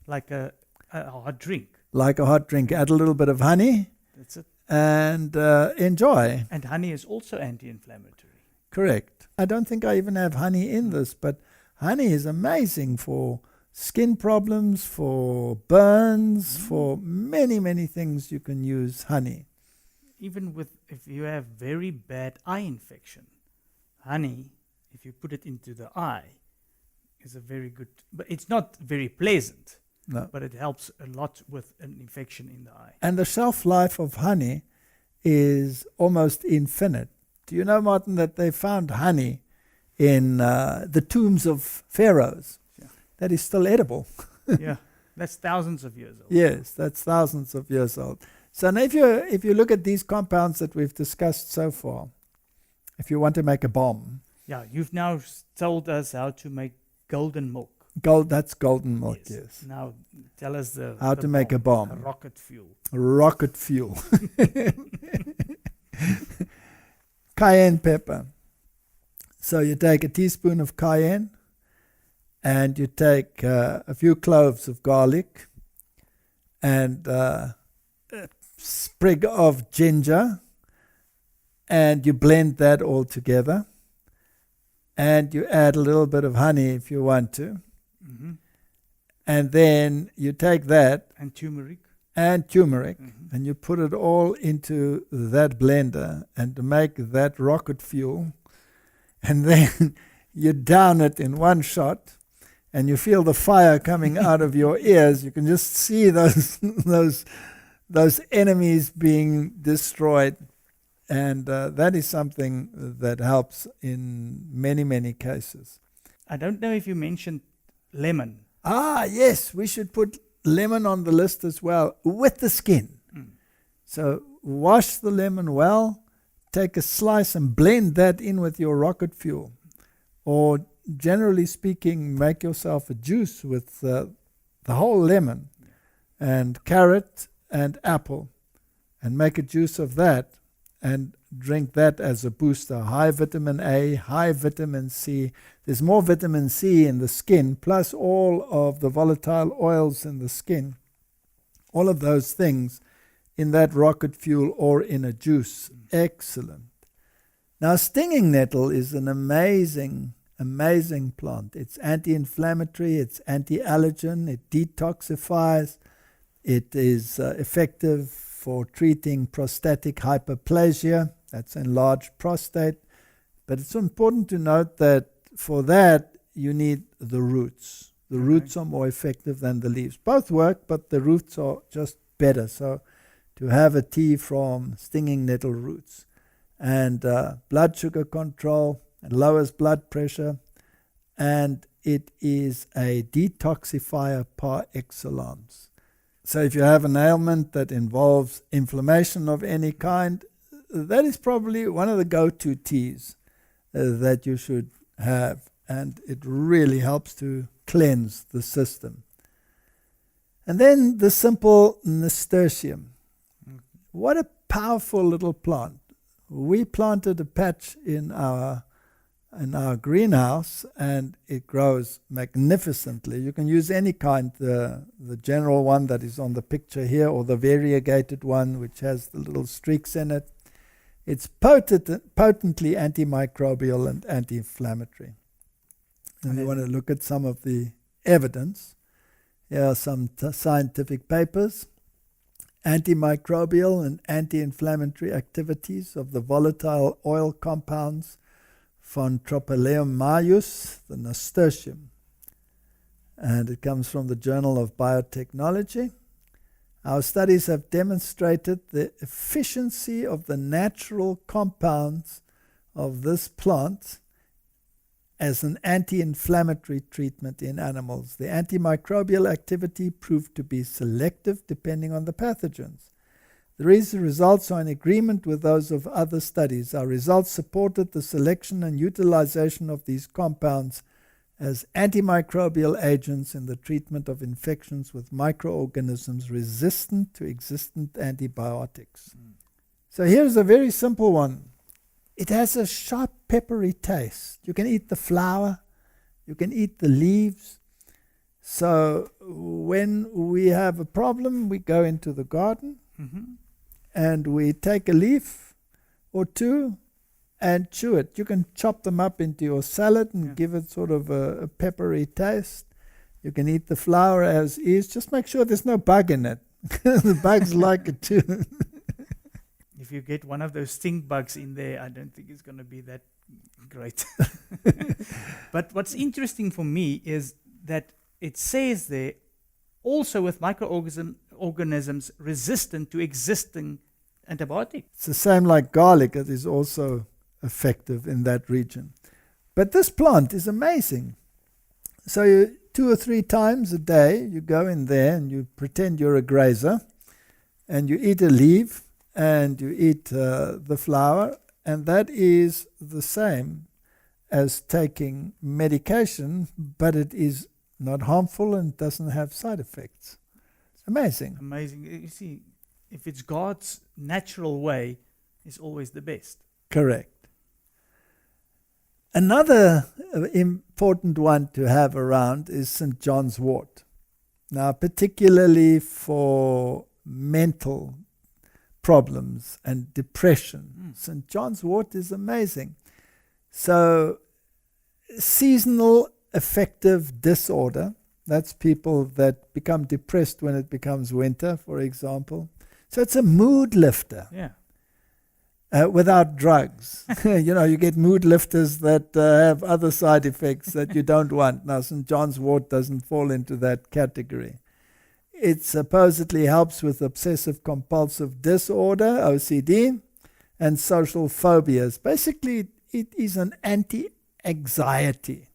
Speaker 1: like a hot drink.
Speaker 2: Like a hot drink. Add a little bit of honey.
Speaker 1: That's it.
Speaker 2: And enjoy.
Speaker 1: And honey is also anti-inflammatory.
Speaker 2: Correct. I don't think I even have honey in this, but honey is amazing for skin problems, for burns, for many, many things you can use honey.
Speaker 1: Even if you have very bad eye infection, honey, if you put it into the eye, is a very good, but it's not very pleasant.
Speaker 2: No.
Speaker 1: But it helps a lot with an infection in the eye.
Speaker 2: And the shelf life of honey is almost infinite. Do you know, Martin, that they found honey in the tombs of pharaohs?
Speaker 1: Yeah.
Speaker 2: That is still edible.
Speaker 1: Yeah, that's thousands of years old.
Speaker 2: Yes, that's thousands of years old. So now if you look at these compounds that we've discussed so far, if you want to make a bomb.
Speaker 1: Yeah, you've now told us how to make golden milk.
Speaker 2: That's golden milk, yes.
Speaker 1: Now tell us
Speaker 2: how to make a bomb.
Speaker 1: Rocket fuel.
Speaker 2: Rocket fuel. Cayenne pepper. So you take a teaspoon of cayenne, and you take a few cloves of garlic, and a sprig of ginger, and you blend that all together, and you add a little bit of honey if you want to. And then you take that
Speaker 1: and turmeric
Speaker 2: and you put it all into that blender and to make that rocket fuel, and then you down it in one shot, and you feel the fire coming out of your ears. You can just see those enemies being destroyed, and that is something that helps in many, many cases.
Speaker 1: I don't know if you mentioned lemon.
Speaker 2: Yes, we should put lemon on the list as well, with the skin. So wash the lemon well, take a slice and blend that in with your rocket fuel. Or generally speaking, make yourself a juice with the whole lemon and carrot and apple, and make a juice of that and drink that as a booster. High vitamin A, high vitamin C. There's more vitamin C in the skin, plus all of the volatile oils in the skin. All of those things in that rocket fuel or in a juice. Excellent. Now, stinging nettle is an amazing plant. It's anti-inflammatory, it's anti-allergen, it detoxifies, it is effective for treating prostatic hyperplasia, that's enlarged prostate. But it's important to note that for that you need the roots. The roots are more effective than the leaves. Both work, but the roots are just better. So to have a tea from stinging nettle roots. And blood sugar control, it lowers blood pressure, and it is a detoxifier par excellence. So if you have an ailment that involves inflammation of any kind, that is probably one of the go-to teas that you should have, and it really helps to cleanse the system. And then the simple nasturtium. What a powerful little plant. We planted a patch in our greenhouse, and it grows magnificently. You can use any kind, the general one that is on the picture here, or the variegated one which has the little streaks in it. It's potently antimicrobial and anti-inflammatory. And you want to look at some of the evidence. Here are some scientific papers. Antimicrobial and anti-inflammatory activities of the volatile oil compounds von Tropeleum maius, the nasturtium. And it comes from the Journal of Biotechnology. Our studies have demonstrated the efficiency of the natural compounds of this plant as an anti-inflammatory treatment in animals. The antimicrobial activity proved to be selective depending on the pathogens. The results are in agreement with those of other studies. Our results supported the selection and utilization of these compounds as antimicrobial agents in the treatment of infections with microorganisms resistant to existent antibiotics. So here's a very simple one. It has a sharp, peppery taste. You can eat the flower, you can eat the leaves. So when we have a problem, we go into the garden, and we take a leaf or two and chew it. You can chop them up into your salad and give it sort of a peppery taste. You can eat the flower as is. Just make sure there's no bug in it. The bugs like it too.
Speaker 1: If you get one of those stink bugs in there, I don't think it's going to be that great. But what's interesting for me is that it says there, also with microorganisms resistant to existing antibiotics.
Speaker 2: It's the same like garlic. It is also effective in that region. But this plant is amazing. So you, 2 or 3 times a day, you go in there and you pretend you're a grazer, and you eat a leaf, and you eat the flower, and that is the same as taking medication, but it is not harmful and doesn't have side effects. It's amazing.
Speaker 1: Amazing. You see, if it's God's natural way, it's always the best.
Speaker 2: Correct. Another important one to have around is St. John's wort. Now, particularly for mental problems and depression, St. John's wort is amazing. So, seasonal affective disorder, that's people that become depressed when it becomes winter, for example. So it's a mood lifter.
Speaker 1: Yeah.
Speaker 2: Without drugs. You get mood lifters that have other side effects that you don't want. Now, St. John's wort doesn't fall into that category. It supposedly helps with obsessive compulsive disorder, OCD, and social phobias. Basically, it is an anti-anxiety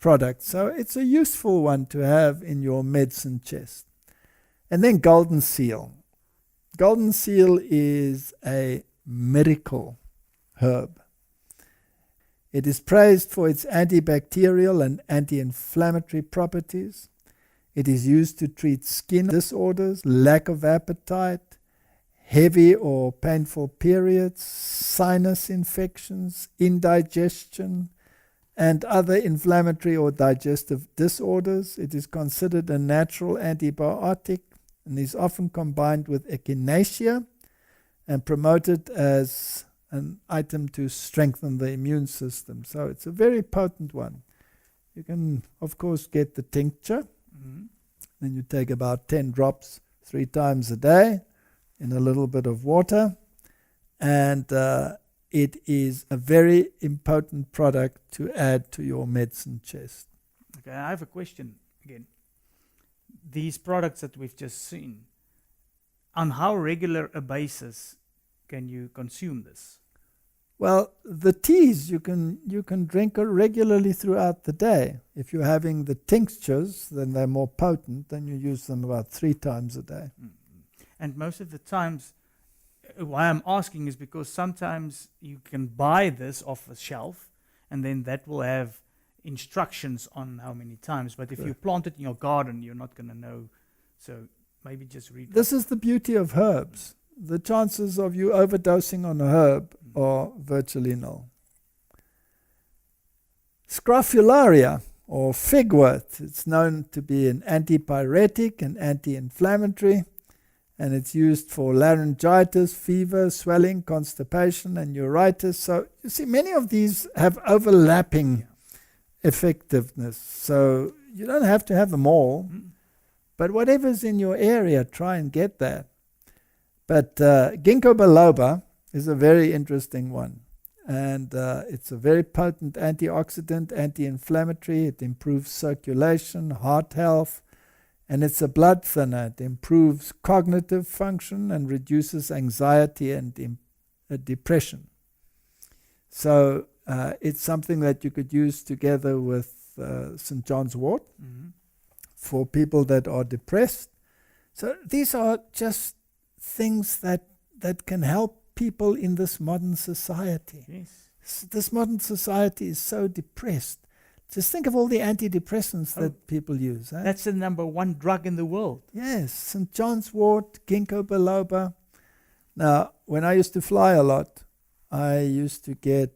Speaker 2: product. So it's a useful one to have in your medicine chest. And then golden seal. Golden seal is a miracle herb. It is praised for its antibacterial and anti-inflammatory properties. It is used to treat skin disorders, lack of appetite, heavy or painful periods, sinus infections, indigestion, and other inflammatory or digestive disorders. It is considered a natural antibiotic and is often combined with echinacea and promoted as an item to strengthen the immune system. So it's a very potent one. You can, of course, get the tincture. Then you take about 10 drops 3 times a day in a little bit of water. And it is a very important product to add to your medicine chest.
Speaker 1: Okay, I have a question again. These products that we've just seen, on how regular a basis can you consume this?
Speaker 2: Well, the teas you can drink regularly throughout the day. If you're having the tinctures, then they're more potent, then you use them about 3 times a day.
Speaker 1: And most of the times, why I'm asking is because sometimes you can buy this off a shelf, and then that will have instructions on how many times. But if you plant it in your garden, you're not going to know. So maybe just read.
Speaker 2: This is the beauty of herbs. The chances of you overdosing on a herb are virtually null. Scrofularia, or figwort, it's known to be an antipyretic and anti-inflammatory, and it's used for laryngitis, fever, swelling, constipation, and neuritis. So you see, many of these have overlapping effectiveness. So you don't have to have them all, but whatever's in your area, try and get that. But ginkgo biloba is a very interesting one. And it's a very potent antioxidant, anti-inflammatory. It improves circulation, heart health, and it's a blood thinner. It improves cognitive function and reduces anxiety and depression. So it's something that you could use together with St. John's wort for people that are depressed. So these are just things that can help people in this modern society.
Speaker 1: Yes.
Speaker 2: This modern society is so depressed. Just think of all the antidepressants that people use.
Speaker 1: That's the number 1 drug in the world.
Speaker 2: Yes, St. John's wort, ginkgo biloba. Now, when I used to fly a lot, I used to get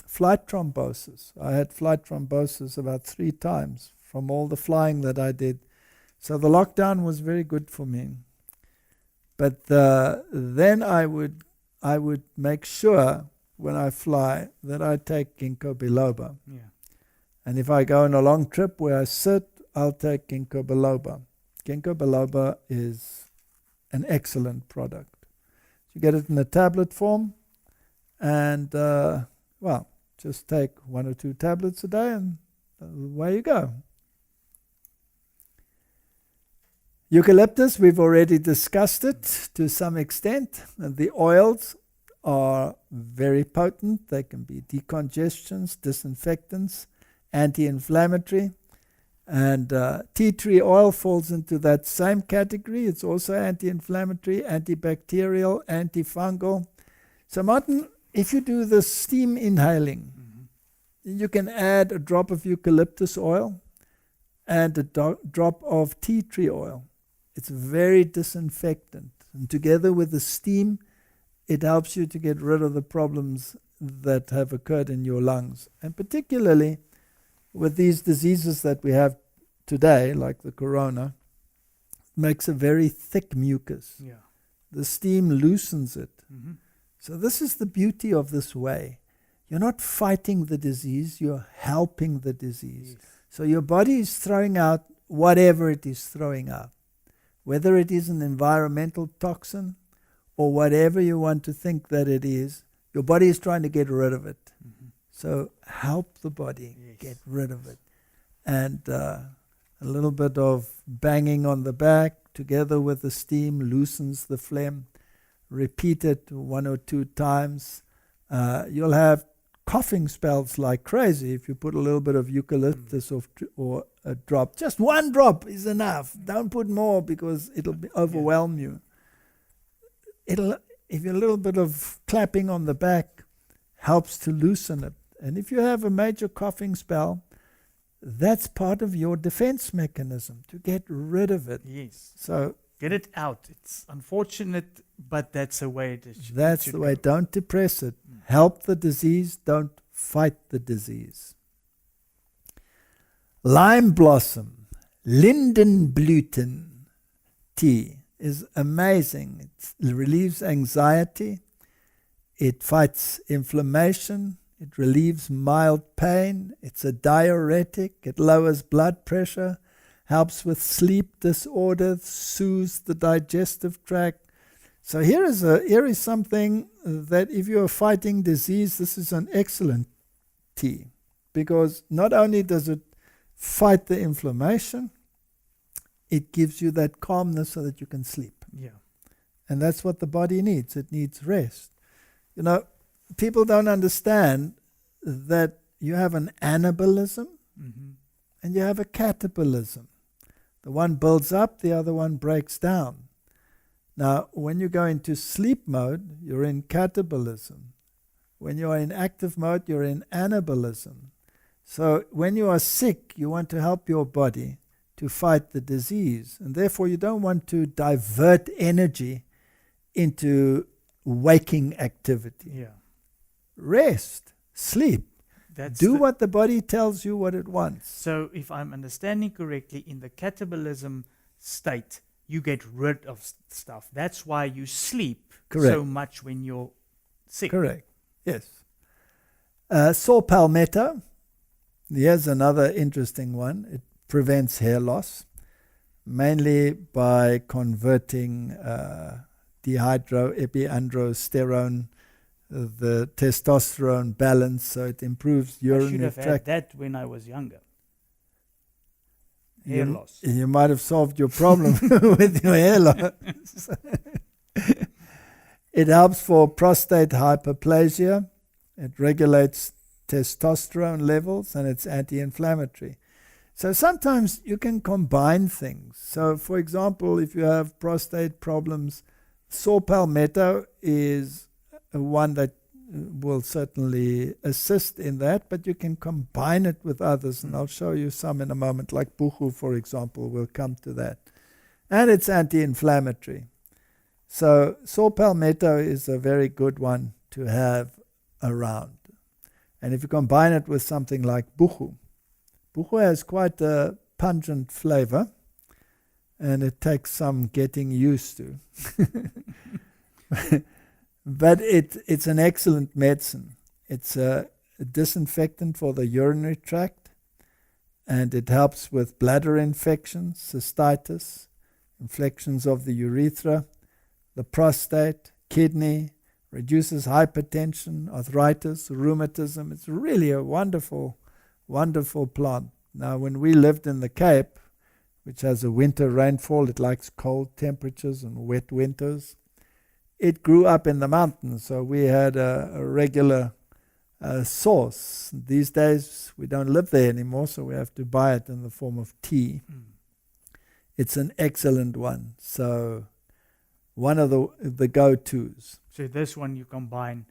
Speaker 2: flight thrombosis. I had flight thrombosis about 3 times from all the flying that I did. So the lockdown was very good for me. But then I would make sure when I fly that I take ginkgo biloba.
Speaker 1: Yeah.
Speaker 2: And if I go on a long trip where I sit, I'll take ginkgo biloba. Ginkgo biloba is an excellent product. You get it in a tablet form, and just take 1 or 2 tablets a day, and away you go. Eucalyptus, we've already discussed it to some extent. And the oils are very potent. They can be decongestants, disinfectants, anti-inflammatory. And tea tree oil falls into that same category. It's also anti-inflammatory, antibacterial, antifungal. So Martin, if you do the steam inhaling, you can add a drop of eucalyptus oil and a drop of tea tree oil. It's very disinfectant. And together with the steam, it helps you to get rid of the problems that have occurred in your lungs. And particularly with these diseases that we have today, like the corona, it makes a very thick mucus.
Speaker 1: Yeah.
Speaker 2: The steam loosens it. So this is the beauty of this way. You're not fighting the disease, you're helping the disease.
Speaker 1: Yes.
Speaker 2: So your body is throwing out whatever it is throwing out. Whether it is an environmental toxin or whatever you want to think that it is, your body is trying to get rid of it. So help the body get rid of it. And a little bit of banging on the back together with the steam loosens the phlegm. Repeat it 1 or 2 times. You'll have coughing spells like crazy, if you put a little bit of eucalyptus or a drop, just one drop is enough. Don't put more because it'll overwhelm you. If a little bit of clapping on the back helps to loosen it. And if you have a major coughing spell, that's part of your defense mechanism to get rid of it.
Speaker 1: Yes.
Speaker 2: So
Speaker 1: get it out. It's unfortunate, but that's the way it is.
Speaker 2: That's the way. Don't depress it. Help the disease. Don't fight the disease. Lime blossom, Lindenblüten tea is amazing. It relieves anxiety. It fights inflammation. It relieves mild pain. It's a diuretic. It lowers blood pressure, helps with sleep disorders, soothes the digestive tract. So here is something that if you are fighting disease, this is an excellent tea, because not only does it fight the inflammation, it gives you that calmness so that you can sleep.
Speaker 1: Yeah.
Speaker 2: And that's what the body needs. It needs rest. You know, people don't understand that you have an anabolism and you have a catabolism. The one builds up, the other one breaks down. Now, when you go into sleep mode, you're in catabolism. When you are in active mode, you're in anabolism. So when you are sick, you want to help your body to fight the disease. And therefore, you don't want to divert energy into waking activity.
Speaker 1: Yeah.
Speaker 2: Rest, sleep. Do what the body tells you what it wants.
Speaker 1: So if I'm understanding correctly, in the catabolism state, you get rid of stuff. That's why you sleep so much when you're sick.
Speaker 2: Correct. Yes. Saw palmetto. Here's another interesting one. It prevents hair loss, mainly by converting dehydroepiandrosterone, the testosterone balance, so it improves urinary tract.
Speaker 1: I should have had that when I was younger. Hair loss.
Speaker 2: You might have solved your problem with your hair loss. It helps for prostate hyperplasia. It regulates testosterone levels, and it's anti-inflammatory. So sometimes you can combine things. So for example, if you have prostate problems, saw palmetto is one that will certainly assist in that, but you can combine it with others, and I'll show you some in a moment, like buchu, for example. We'll come to that. And it's anti-inflammatory. So saw palmetto is a very good one to have around. And if you combine it with something like buchu has quite a pungent flavor, and it takes some getting used to. But it's an excellent medicine. It's a disinfectant for the urinary tract, and it helps with bladder infections, cystitis, infections of the urethra, the prostate, kidney, reduces hypertension, arthritis, rheumatism. It's really a wonderful, wonderful plant. Now, when we lived in the Cape, which has a winter rainfall, it likes cold temperatures and wet winters. It grew up in the mountains, so we had a regular source. These days, we don't live there anymore, so we have to buy it in the form of tea. It's an excellent one. So one of the go-tos.
Speaker 1: So this one you combine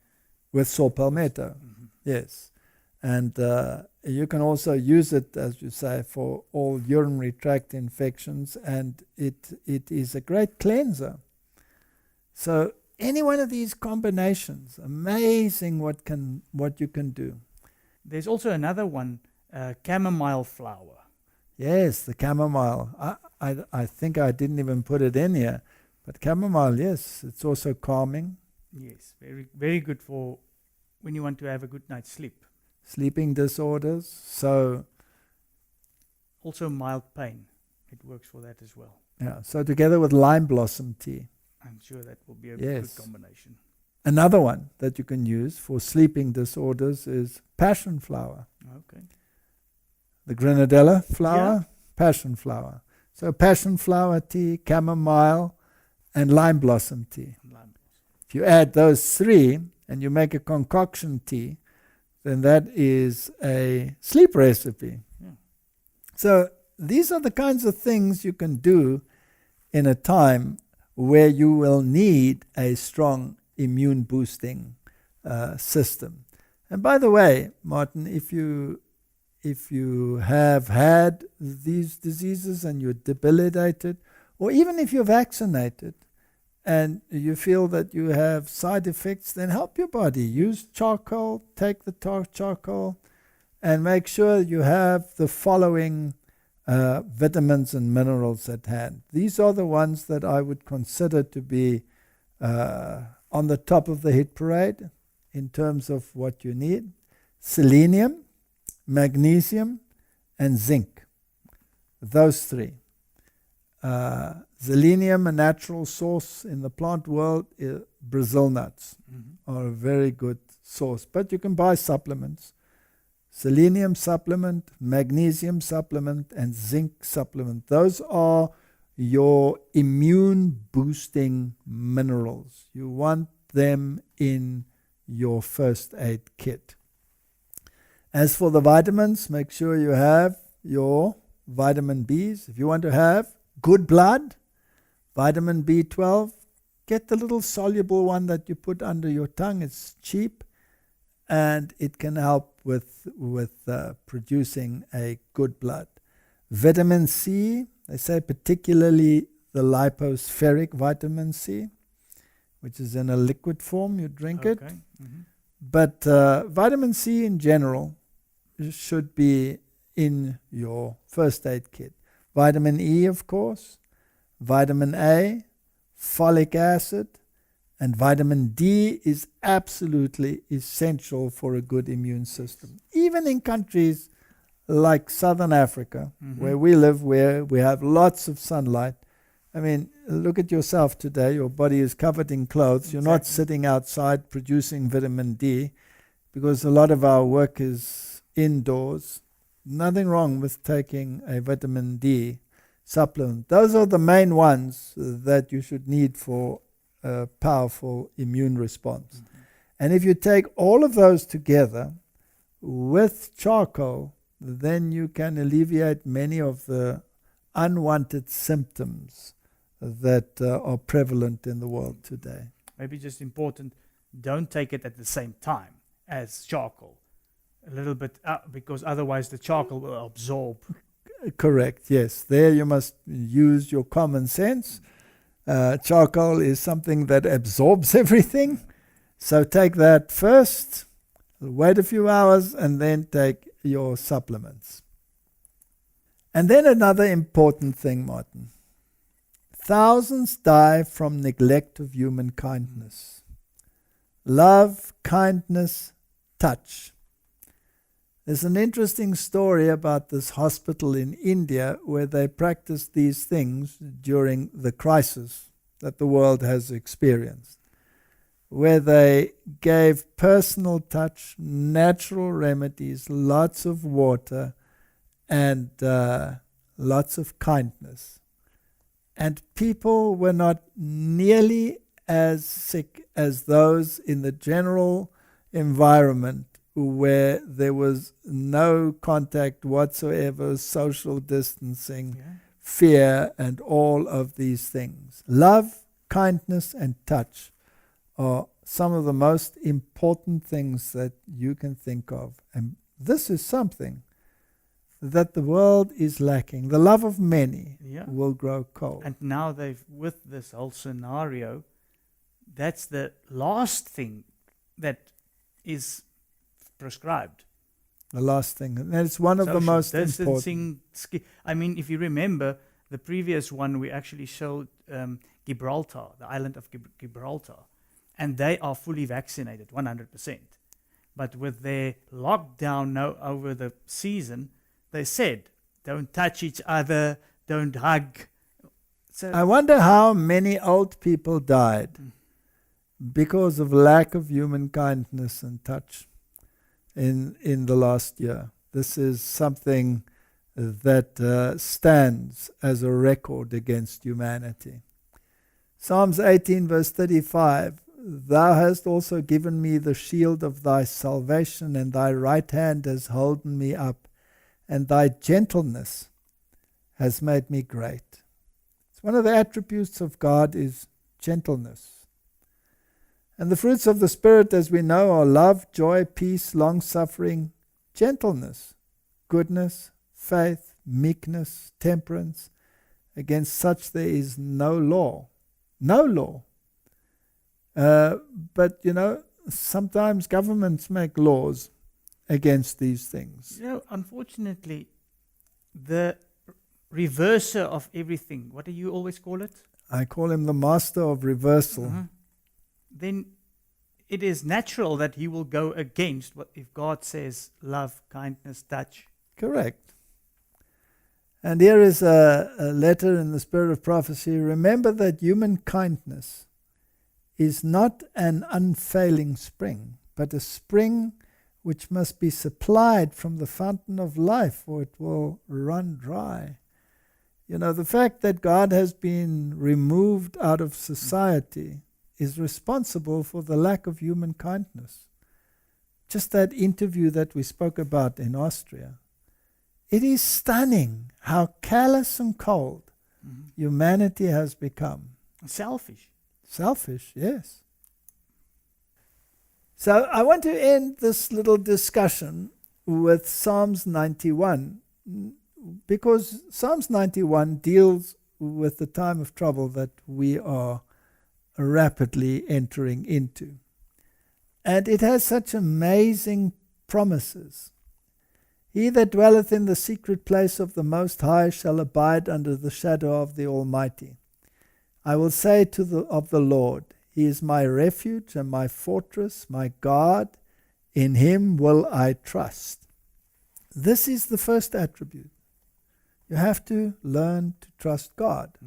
Speaker 2: with saw palmetto. Yes. And you can also use it, as you say, for all urinary tract infections, and it is a great cleanser. So any one of these combinations, amazing what you can do.
Speaker 1: There's also another one, chamomile flower.
Speaker 2: Yes, the chamomile. I think I didn't even put it in here, but chamomile, yes, it's also calming.
Speaker 1: Yes, very, very good for when you want to have a good night's sleep.
Speaker 2: Sleeping disorders. So
Speaker 1: also mild pain. It works for that as well.
Speaker 2: Yeah. So together with lime blossom tea.
Speaker 1: I'm sure that will be a good combination.
Speaker 2: Another one that you can use for sleeping disorders is passion flower.
Speaker 1: Okay.
Speaker 2: The grenadilla flower, passion flower. So passion flower tea, chamomile, and lime blossom tea. If you add those three and you make a concoction tea, then that is a sleep recipe.
Speaker 1: Yeah.
Speaker 2: So these are the kinds of things you can do in a time where you will need a strong immune boosting system. And by the way, Martin, if you have had these diseases and you're debilitated, or even if you're vaccinated and you feel that you have side effects, then help your body. Use charcoal, take the charcoal, and make sure you have the following vitamins and minerals at hand. These are the ones that I would consider to be on the top of the hit parade in terms of what you need. Selenium, magnesium, and zinc. Those three. Selenium, a natural source in the plant world, Brazil nuts are a very good source. But you can buy supplements. Selenium supplement, magnesium supplement, and zinc supplement. Those are your immune boosting minerals. You want them in your first aid kit. As for the vitamins, make sure you have your vitamin Bs. If you want to have good blood, vitamin B12, get the little soluble one that you put under your tongue. It's cheap and it can help with producing a good blood. Vitamin C, they say particularly the lipospheric vitamin C, which is in a liquid form, you drink it. But vitamin C in general should be in your first aid kit. Vitamin E, of course, vitamin A, folic acid, and vitamin D is absolutely essential for a good immune system. Even in countries like Southern Africa, where we live, where we have lots of sunlight. I mean, look at yourself today. Your body is covered in clothes. You're not sitting outside producing vitamin D because a lot of our work is indoors. Nothing wrong with taking a vitamin D supplement. Those are the main ones that you should need for a powerful immune response. And if you take all of those together with charcoal, then you can alleviate many of the unwanted symptoms that are prevalent in the world today.
Speaker 1: Maybe just important, don't take it at the same time as charcoal. A little bit, because otherwise the charcoal will absorb.
Speaker 2: Correct, yes. There you must use your common sense. Charcoal is something that absorbs everything. So take that first, wait a few hours, and then take your supplements. And then another important thing, Martin. Thousands die from neglect of human kindness. Love, kindness, touch. There's an interesting story about this hospital in India where they practiced these things during the crisis that the world has experienced, where they gave personal touch, natural remedies, lots of water, and lots of kindness. And people were not nearly as sick as those in the general environment where there was no contact whatsoever, social distancing, fear, and all of these things. Love, kindness, and touch are some of the most important things that you can think of. And this is something that the world is lacking. The love of many will grow cold.
Speaker 1: And now with this whole scenario, that's the last thing that is prescribed.
Speaker 2: The last thing. And it's one of the most important.
Speaker 1: I mean, if you remember, the previous one we actually showed Gibraltar, the island of Gibraltar, and they are fully vaccinated, 100%. But with their lockdown now over the season, they said, don't touch each other, don't hug. So
Speaker 2: I wonder how many old people died because of lack of human kindness and touch in the last year. This is something that stands as a record against humanity. Psalms 18 verse 35 thou hast also given me the shield of thy salvation, and thy right hand has holden me up, and thy gentleness has made me great. It's one of the attributes of God is gentleness. And the fruits of the Spirit, as we know, are love, joy, peace, long-suffering, gentleness, goodness, faith, meekness, temperance. Against such there is no law. No law. But, sometimes governments make laws against these things.
Speaker 1: Unfortunately, the reverser of everything, what do you always call it?
Speaker 2: I call him the master of reversal.
Speaker 1: Then it is natural that he will go against what if God says love, kindness, touch.
Speaker 2: Correct. And here is a letter in the spirit of prophecy. Remember that human kindness is not an unfailing spring, but a spring which must be supplied from the fountain of life, or it will run dry. The fact that God has been removed out of society is responsible for the lack of human kindness. Just that interview that we spoke about in Austria. It is stunning how callous and cold humanity has become.
Speaker 1: Selfish.
Speaker 2: Selfish, yes. So I want to end this little discussion with Psalms 91, because Psalms 91 deals with the time of trouble that we are rapidly entering into. And it has such amazing promises. He that dwelleth in the secret place of the Most High shall abide under the shadow of the Almighty. I will say of the Lord, He is my refuge and my fortress, my God, in Him will I trust. This is the first attribute. You have to learn to trust God.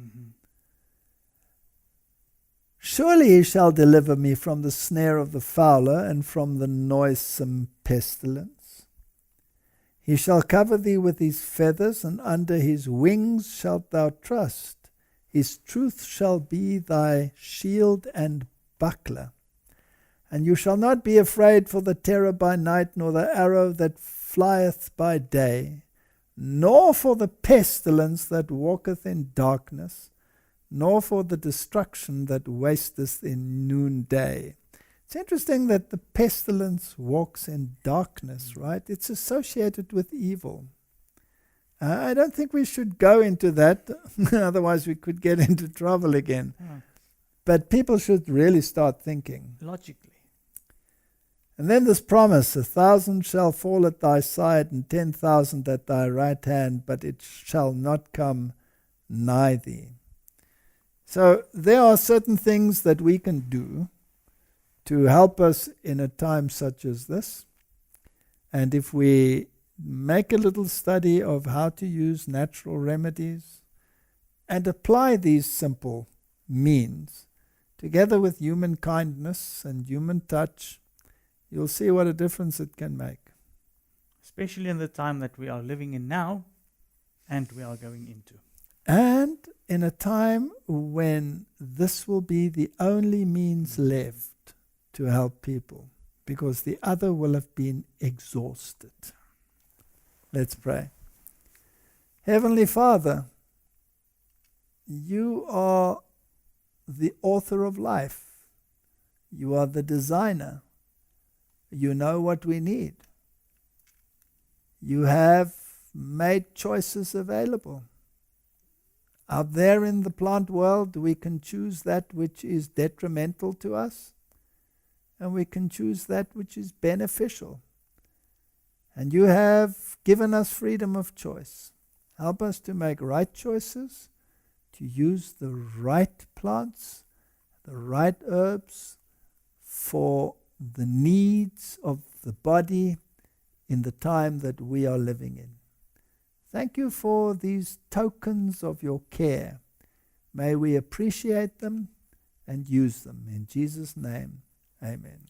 Speaker 2: Surely He shall deliver me from the snare of the fowler and from the noisome pestilence. He shall cover thee with His feathers, and under His wings shalt thou trust. His truth shall be thy shield and buckler. And you shall not be afraid for the terror by night, nor the arrow that flieth by day, nor for the pestilence that walketh in darkness, nor for the destruction that wasteth in noonday. It's interesting that the pestilence walks in darkness, right? It's associated with evil. I don't think we should go into that, otherwise we could get into trouble again. But people should really start thinking.
Speaker 1: Logically.
Speaker 2: And then this promise, 1,000 shall fall at thy side and 10,000 at thy right hand, but it shall not come nigh thee. So there are certain things that we can do to help us in a time such as this. And if we make a little study of how to use natural remedies and apply these simple means together with human kindness and human touch, you'll see what a difference it can make.
Speaker 1: Especially in the time that we are living in now and we are going into.
Speaker 2: And in a time when this will be the only means left to help people, because the other will have been exhausted. Let's pray. Heavenly Father, you are the author of life. You are the designer. You know what we need. You have made choices available. Out there in the plant world, we can choose that which is detrimental to us, and we can choose that which is beneficial. And you have given us freedom of choice. Help us to make right choices, to use the right plants, the right herbs for the needs of the body in the time that we are living in. Thank you for these tokens of your care. May we appreciate them and use them. In Jesus' name, amen.